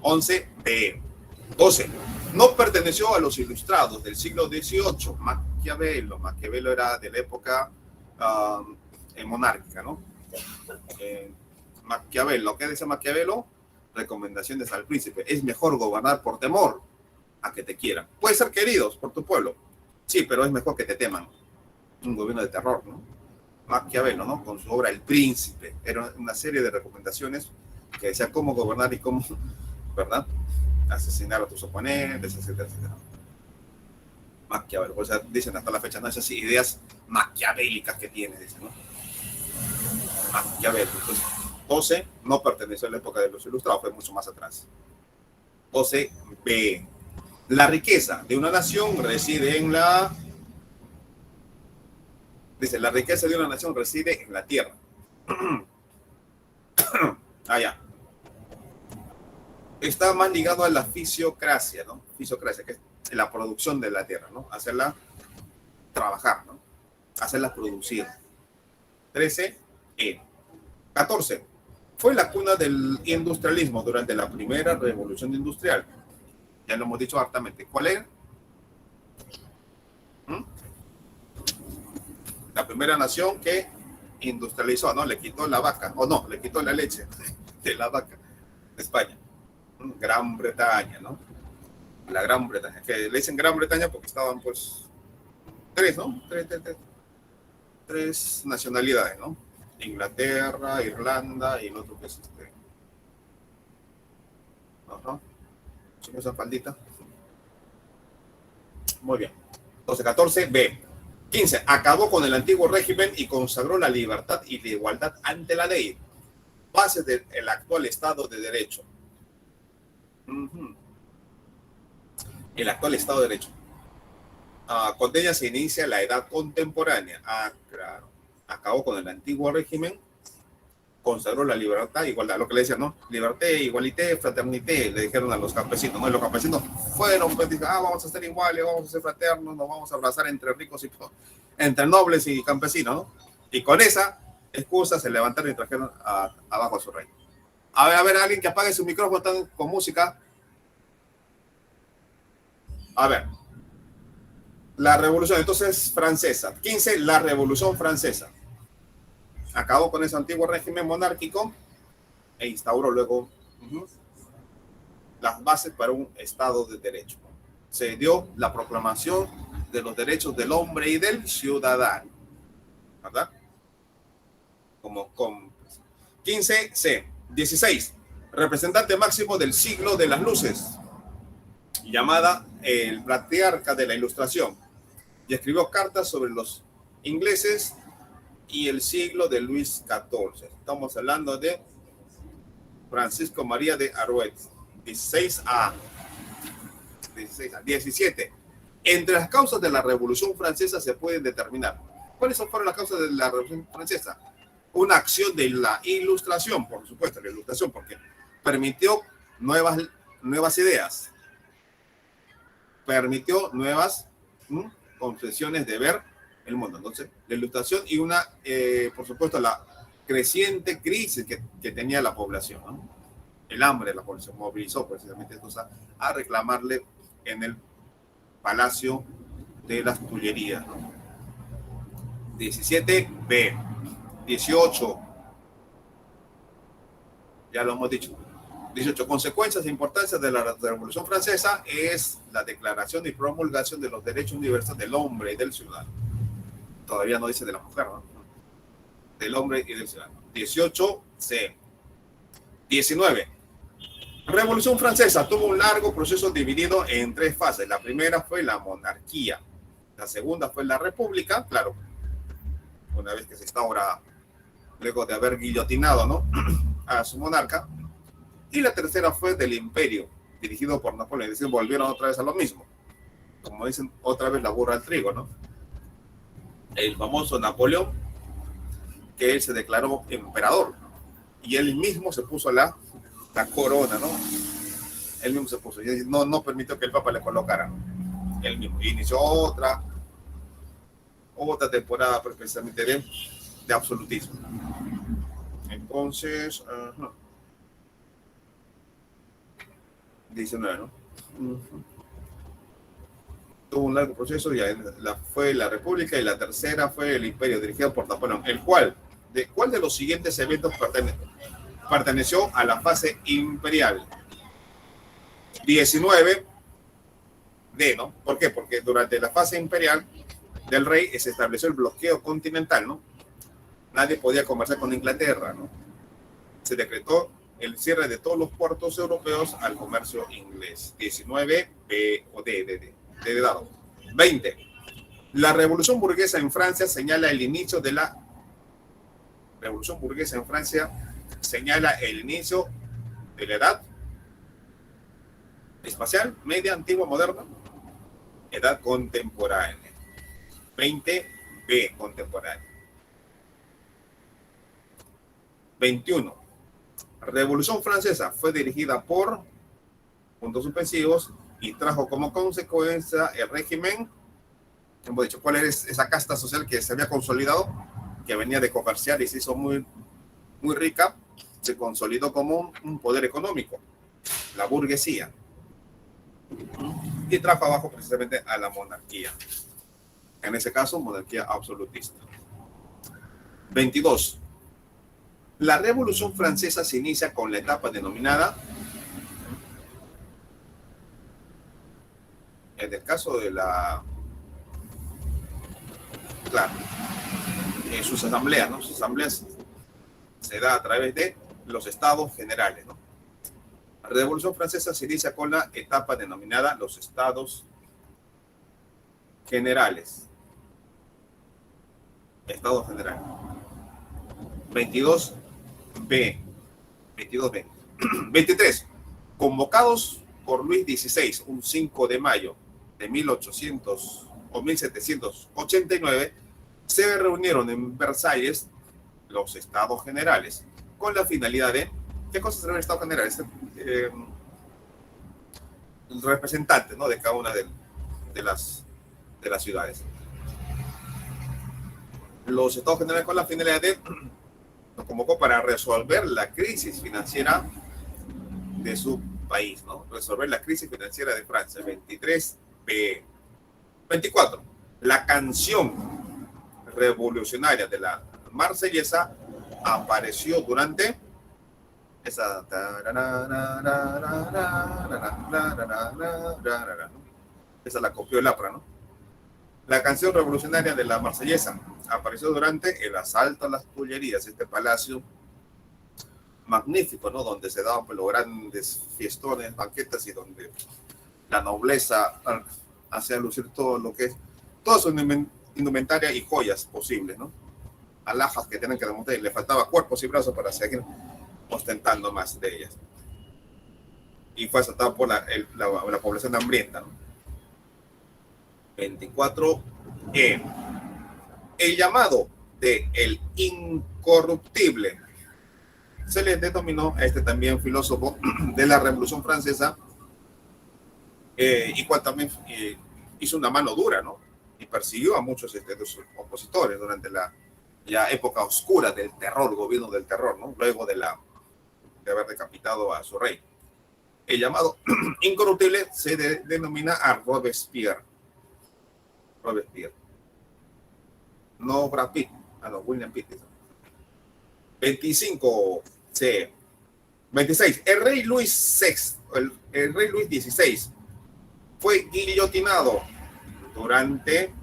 11b. 12. No perteneció a los ilustrados del siglo XVIII. Maquiavelo era de la época monárquica, ¿no? Maquiavelo, ¿qué dice Maquiavelo? Recomendaciones al príncipe. Es mejor gobernar por temor a que te quieran. Puede ser queridos por tu pueblo, sí, pero es mejor que te teman. Un gobierno de terror, ¿no? Maquiavelo, ¿no? Con su obra El Príncipe. Era una serie de recomendaciones que decía cómo gobernar y cómo, ¿verdad? Asesinar a tus oponentes, etcétera, etcétera. Maquiavelo, o sea, dicen hasta la fecha, ¿no? Esas ideas maquiavélicas que tiene, dicen, ¿no? Maquiavelo. Entonces, 12 no perteneció a la época de los ilustrados, fue mucho más atrás. 12b. La riqueza de una nación reside en la... Dice, la riqueza de una nación reside en la tierra. Ya. Está más ligado a la fisiocracia, ¿no? Fisiocracia, que es la producción de la tierra, ¿no? Hacerla trabajar, ¿no? Hacerla producir. 13. 14. Fue la cuna del industrialismo durante la primera revolución industrial. Ya lo hemos dicho hartamente. ¿Cuál es? La primera nación que industrializó, ¿no? Le quitó la vaca, o no, le quitó la leche de la vaca. España. Gran Bretaña, ¿no? La Gran Bretaña, que le dicen Gran Bretaña porque estaban, pues, tres, ¿no? Tres nacionalidades, ¿no? Inglaterra, Irlanda y el otro que es Ajá. ¿Sí, esa faldita? Muy bien. Entonces, 14b. 15. Acabó con el antiguo régimen y consagró la libertad y la igualdad ante la ley, base del actual Estado de Derecho. El actual Estado de Derecho. Con ella se inicia la edad contemporánea. Claro. Acabó con el antiguo régimen, consagró la libertad, igualdad, lo que le decían, ¿no? Liberté, igualité, fraternité, le dijeron a los campesinos, ¿no? Y los campesinos fueron, pues, dijeron, vamos a ser iguales, vamos a ser fraternos, nos vamos a abrazar entre ricos y entre nobles y campesinos, ¿no? Y con esa excusa se levantaron y trajeron abajo a su rey. A ver, alguien que apague su micrófono, están con música. A ver. La revolución, entonces, francesa. 15, la revolución francesa. Acabó con ese antiguo régimen monárquico e instauró luego las bases para un Estado de Derecho. Se dio la proclamación de los derechos del hombre y del ciudadano, ¿verdad? Como 15C. 16. Representante máximo del siglo de las luces, llamada el patriarca de la Ilustración y escribió cartas sobre los ingleses y el siglo de Luis XIV. Estamos hablando de Francisco María de Arouet, 17. Entre las causas de la Revolución Francesa se pueden determinar. ¿Cuáles fueron las causas de la Revolución Francesa? Una acción de la Ilustración, por supuesto, la Ilustración, porque permitió nuevas ideas, permitió nuevas concepciones de ver el mundo. Entonces, la Ilustración y por supuesto, la creciente crisis que tenía la población, ¿no? El hambre de la población movilizó precisamente a reclamarle en el Palacio de las Tullerías, ¿no? 17B. 18. Ya lo hemos dicho. 18. Consecuencias e importancia de la Revolución Francesa es la declaración y promulgación de los derechos universales del hombre y del ciudadano. Todavía no dice de la mujer, ¿no? Del hombre y del ciudadano. 18C. 19. Revolución Francesa tuvo un largo proceso dividido en 3 fases. La primera fue la monarquía. La segunda fue la república, claro, una vez que se instaura, luego de haber guillotinado, ¿no?, a su monarca. Y la tercera fue del imperio, dirigido por Napoleón. Es decir, volvieron otra vez a lo mismo. Como dicen, otra vez la burra al trigo, ¿no? El famoso Napoleón, que él se declaró emperador. Y él mismo se puso la corona, ¿no? Él mismo se puso. Y no permitió que el Papa le colocara, ¿no? Él mismo. Y inició otra temporada precisamente de absolutismo. Entonces, 19, ¿no? Tuvo un largo proceso, fue la República, y la tercera fue el Imperio, dirigido por Napoleón, ¿cuál de los siguientes eventos perteneció a la fase imperial? 19 D, ¿no? ¿Por qué? Porque durante la fase imperial del rey se estableció el bloqueo continental, ¿no? Nadie podía conversar con Inglaterra, ¿no? Se decretó el cierre de todos los puertos europeos al comercio inglés. 19 B o D de dado. 20. La revolución burguesa en Francia señala el inicio de la edad espacial, media, antigua, moderna, edad contemporánea. 20B, contemporánea. 21. Revolución Francesa fue dirigida por, puntos suspensivos, y trajo como consecuencia el régimen, hemos dicho, ¿cuál es esa casta social que se había consolidado, que venía de comerciar y se hizo muy, muy rica? Se consolidó como un poder económico, la burguesía, y trajo abajo precisamente a la monarquía, en ese caso monarquía absolutista. 22. La Revolución Francesa se inicia con la etapa denominada, en el caso de sus asambleas, ¿no? Sus asambleas se da a través de los estados generales, ¿no? La Revolución Francesa se inicia con la etapa denominada los estados generales. Estados generales. 22B. 23. Convocados por Luis XVI un 5 de mayo de 1789, se reunieron en Versalles los estados generales con la finalidad de, ¿qué cosas eran estados generales? Representantes, ¿no?, de cada una de las ciudades. Los estados generales con la finalidad de, nos convocó para resolver la crisis financiera de su país, ¿no? Resolver la crisis financiera de Francia. 23B. 24. La canción revolucionaria de la Marsellesa apareció durante esa, esa la copió el APRA, ¿no? La canción revolucionaria de la Marsellesa apareció durante el asalto a las Tullerías, este palacio magnífico, ¿no?, donde se daban los grandes fiestones, banquetas, y donde la nobleza hacía lucir todo lo que es, toda su indumentaria y joyas posibles, ¿no? Alhajas que tienen que demostrar y le faltaba cuerpos y brazos para seguir ostentando más de ellas. Y fue asaltado por la población hambrienta, ¿no? 24. El llamado de el incorruptible se le denominó a este también filósofo de la Revolución Francesa, y cual también hizo una mano dura, ¿no? Y persiguió a muchos de sus opositores durante la época oscura del terror, gobierno del terror, ¿no? Luego de haber decapitado a su rey. El llamado incorruptible se denomina a Robespierre. Robespierre. No Brad Pitt, no, William Pitt. 25. Sí. 26. El rey Luis VI, el rey Luis XVI, fue guillotinado durante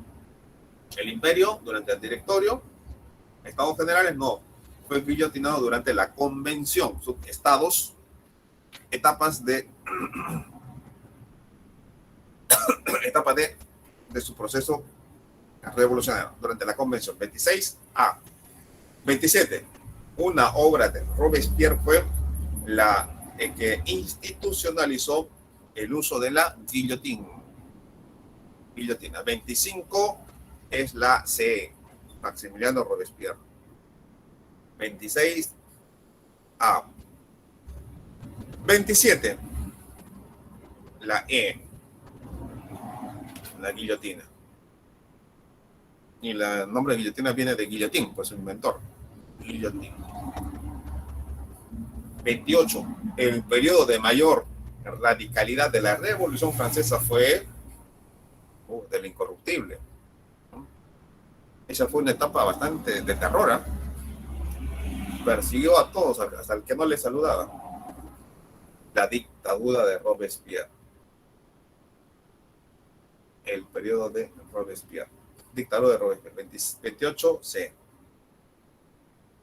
el imperio, durante el directorio. Estados generales no. Fue guillotinado durante la convención. Estados, etapas de su proceso revolucionario durante la convención. 26A. 27. Una obra de Robespierre fue la que institucionalizó el uso de la guillotina. 25 es la C, Maximiliano Robespierre. 26A. 27, la E, la guillotina. Y el nombre de guillotina viene de guillotín, pues su inventor. Guillotín. 28, el periodo de mayor radicalidad de la Revolución Francesa fue del incorruptible. Esa fue una etapa bastante de terror, ¿eh? Persiguió a todos, hasta el que no le saludaba. La dictadura de Robespierre. El periodo de Robespierre. Dictadura de Robespierre. 28C.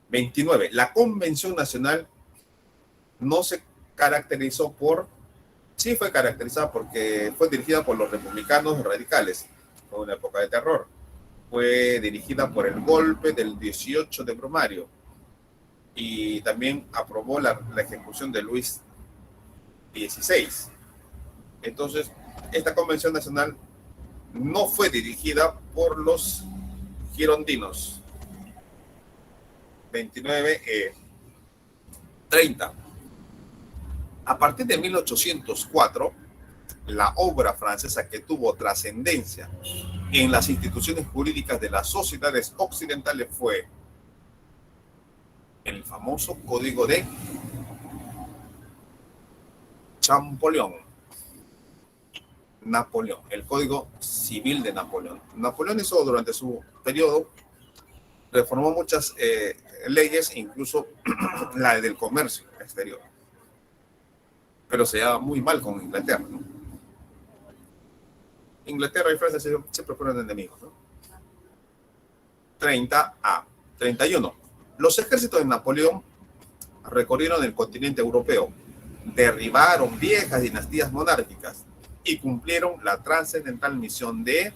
29. La Convención Nacional no se caracterizó por... Sí fue caracterizada porque fue dirigida por los republicanos radicales. Fue una época de terror. Fue dirigida por el golpe del 18 de Brumario. Y también aprobó la ejecución de Luis XVI. Entonces, esta Convención Nacional no fue dirigida por los girondinos. 29, 30. A partir de 1804, la obra francesa que tuvo trascendencia en las instituciones jurídicas de las sociedades occidentales fue el famoso Código de Champollion. Napoleón, el Código Civil de Napoleón. Napoleón hizo durante su periodo, reformó muchas leyes, incluso la del comercio exterior. Pero se llevaba muy mal con Inglaterra, ¿no? Inglaterra y Francia siempre fueron enemigos, ¿no? 30A. 31. Los ejércitos de Napoleón recorrieron el continente europeo, derribaron viejas dinastías monárquicas y cumplieron la trascendental misión de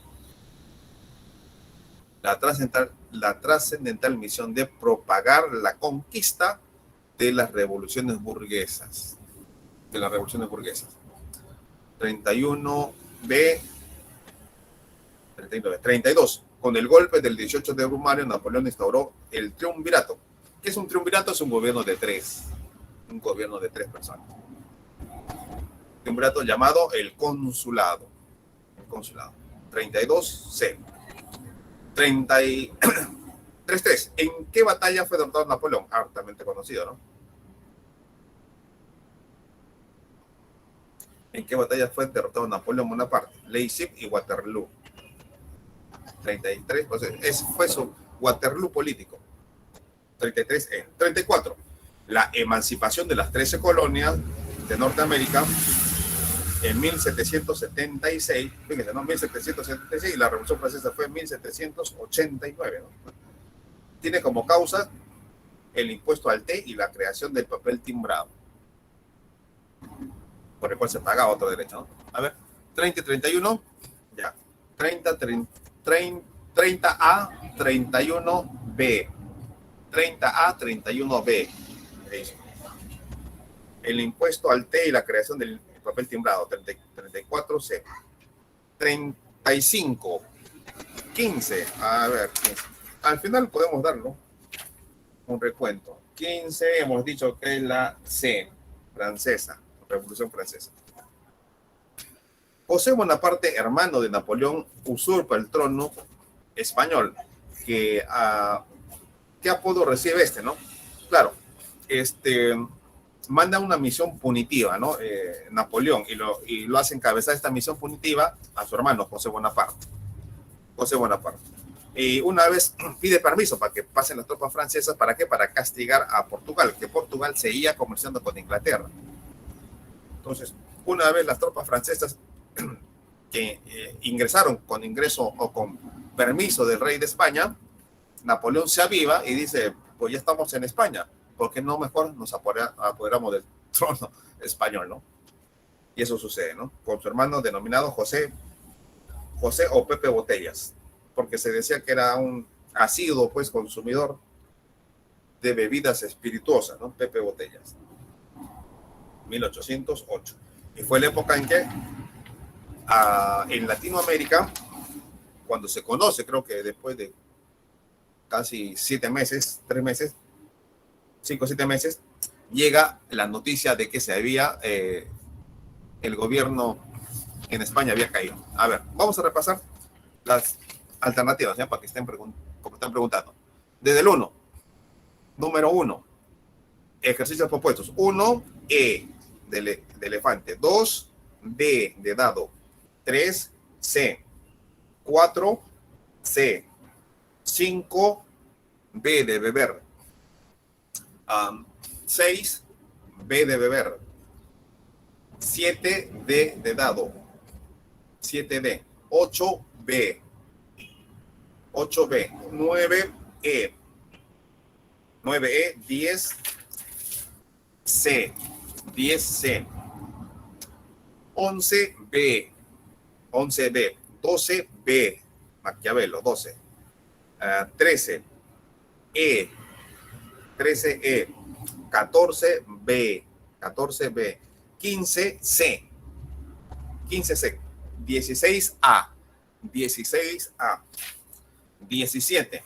propagar la conquista de las revoluciones burguesas. 31B. 39. 32. Con el golpe del 18 de Brumario, Napoleón instauró el triunvirato. ¿Qué es un triunvirato? Es un gobierno de tres. Un gobierno de tres personas. Triunvirato llamado el consulado. 32C. 33. ¿En qué batalla fue derrotado Napoleón? Hartamente conocido, ¿no? ¿En qué batalla fue derrotado Napoleón Bonaparte? Leipzig y Waterloo. 33, pues fue su Waterloo político. 33E. 34. La emancipación de las 13 colonias de Norteamérica en 1776. Fíjense, ¿no? 1776, y la Revolución Francesa fue en 1789, ¿no? Tiene como causa el impuesto al té y la creación del papel timbrado, por el cual se pagaba otro derecho, ¿no? A ver, 30 y 31. Ya. 30A, 31B. 30A, 31B. El impuesto al té y la creación del papel timbrado. 34C. 35. 15. A ver, 15. Al final podemos darlo. Un recuento. 15, hemos dicho que es la C, francesa, Revolución Francesa. José Bonaparte, hermano de Napoleón, usurpa el trono español. ¿Qué apodo recibe este, no? Claro, manda una misión punitiva, ¿no? Napoleón, y lo hace encabezar esta misión punitiva a su hermano, José Bonaparte. José Bonaparte. Y una vez pide permiso para que pasen las tropas francesas. ¿Para qué? Para castigar a Portugal, que Portugal seguía comerciando con Inglaterra. Entonces, una vez las tropas francesas que ingresaron con ingreso o con permiso del rey de España, Napoleón se aviva y dice, pues ya estamos en España, ¿por qué no mejor nos apoderamos del trono español, no? Y eso sucede, ¿no? Con su hermano denominado José o Pepe Botellas, porque se decía que era un asiduo, pues, consumidor de bebidas espirituosas, ¿no? Pepe Botellas. 1808. Y fue la época en que en Latinoamérica, cuando se conoce, creo que después de casi 7 meses, 3 meses, 5 o 7 meses, llega la noticia de que se había, el gobierno en España había caído. A ver, vamos a repasar las alternativas, ¿ya? Para que estén preguntando. Desde el 1, número 1, ejercicios propuestos. 1, E de elefante. 2, D de dado. 3, C. 4, C. 5, B de beber. 6, B de beber. 7, D de dado. 7D. 8B. 8B. 9E. 9E. 10C. 10C. 11B. 11B. 12B. Maquiavelo. 12. 13. E. 13E. 14B. 14B. 15C. 15C. 16A. 16A. 17.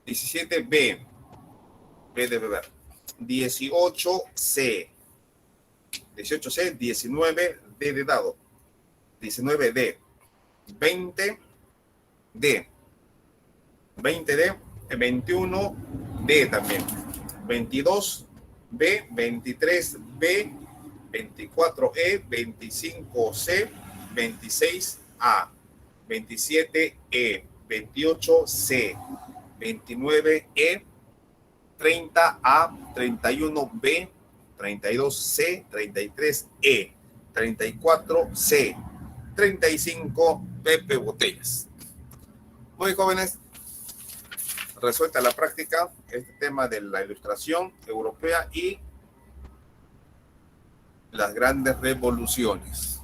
17B. B de beber. 18C. 18C. 19D de dado. 19D. 20D. 20D. 21D también. 22B. 23B. 24E. 25C. 26A. 27E. 28C. 29E. 30A. 31B. 32C. 33E. 34C. 35 Pepe Botellas. Muy jóvenes, resuelta la práctica este tema de la ilustración europea y las grandes revoluciones.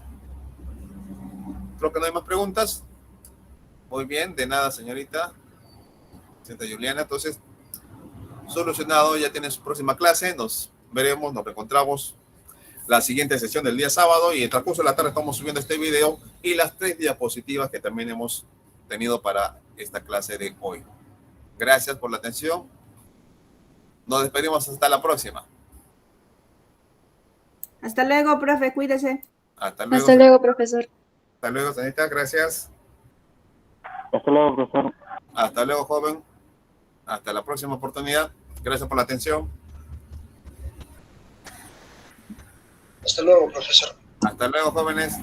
Creo que no hay más preguntas. Muy bien, de nada, señorita Juliana. Entonces, solucionado, ya tiene su próxima clase. Nos veremos, nos reencontramos la siguiente sesión del día sábado, y en el transcurso de la tarde estamos subiendo este video y las 3 diapositivas que también hemos tenido para esta clase de hoy. Gracias por la atención. Nos despedimos hasta la próxima. Hasta luego, profe, cuídese. Hasta luego. Hasta luego, profesor. Hasta luego, señorita. Gracias. Hasta luego, profesor. Hasta luego, joven. Hasta la próxima oportunidad. Gracias por la atención. Hasta luego, profesor. Hasta luego, jóvenes.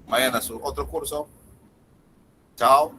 Vayan a su otro curso. Chao.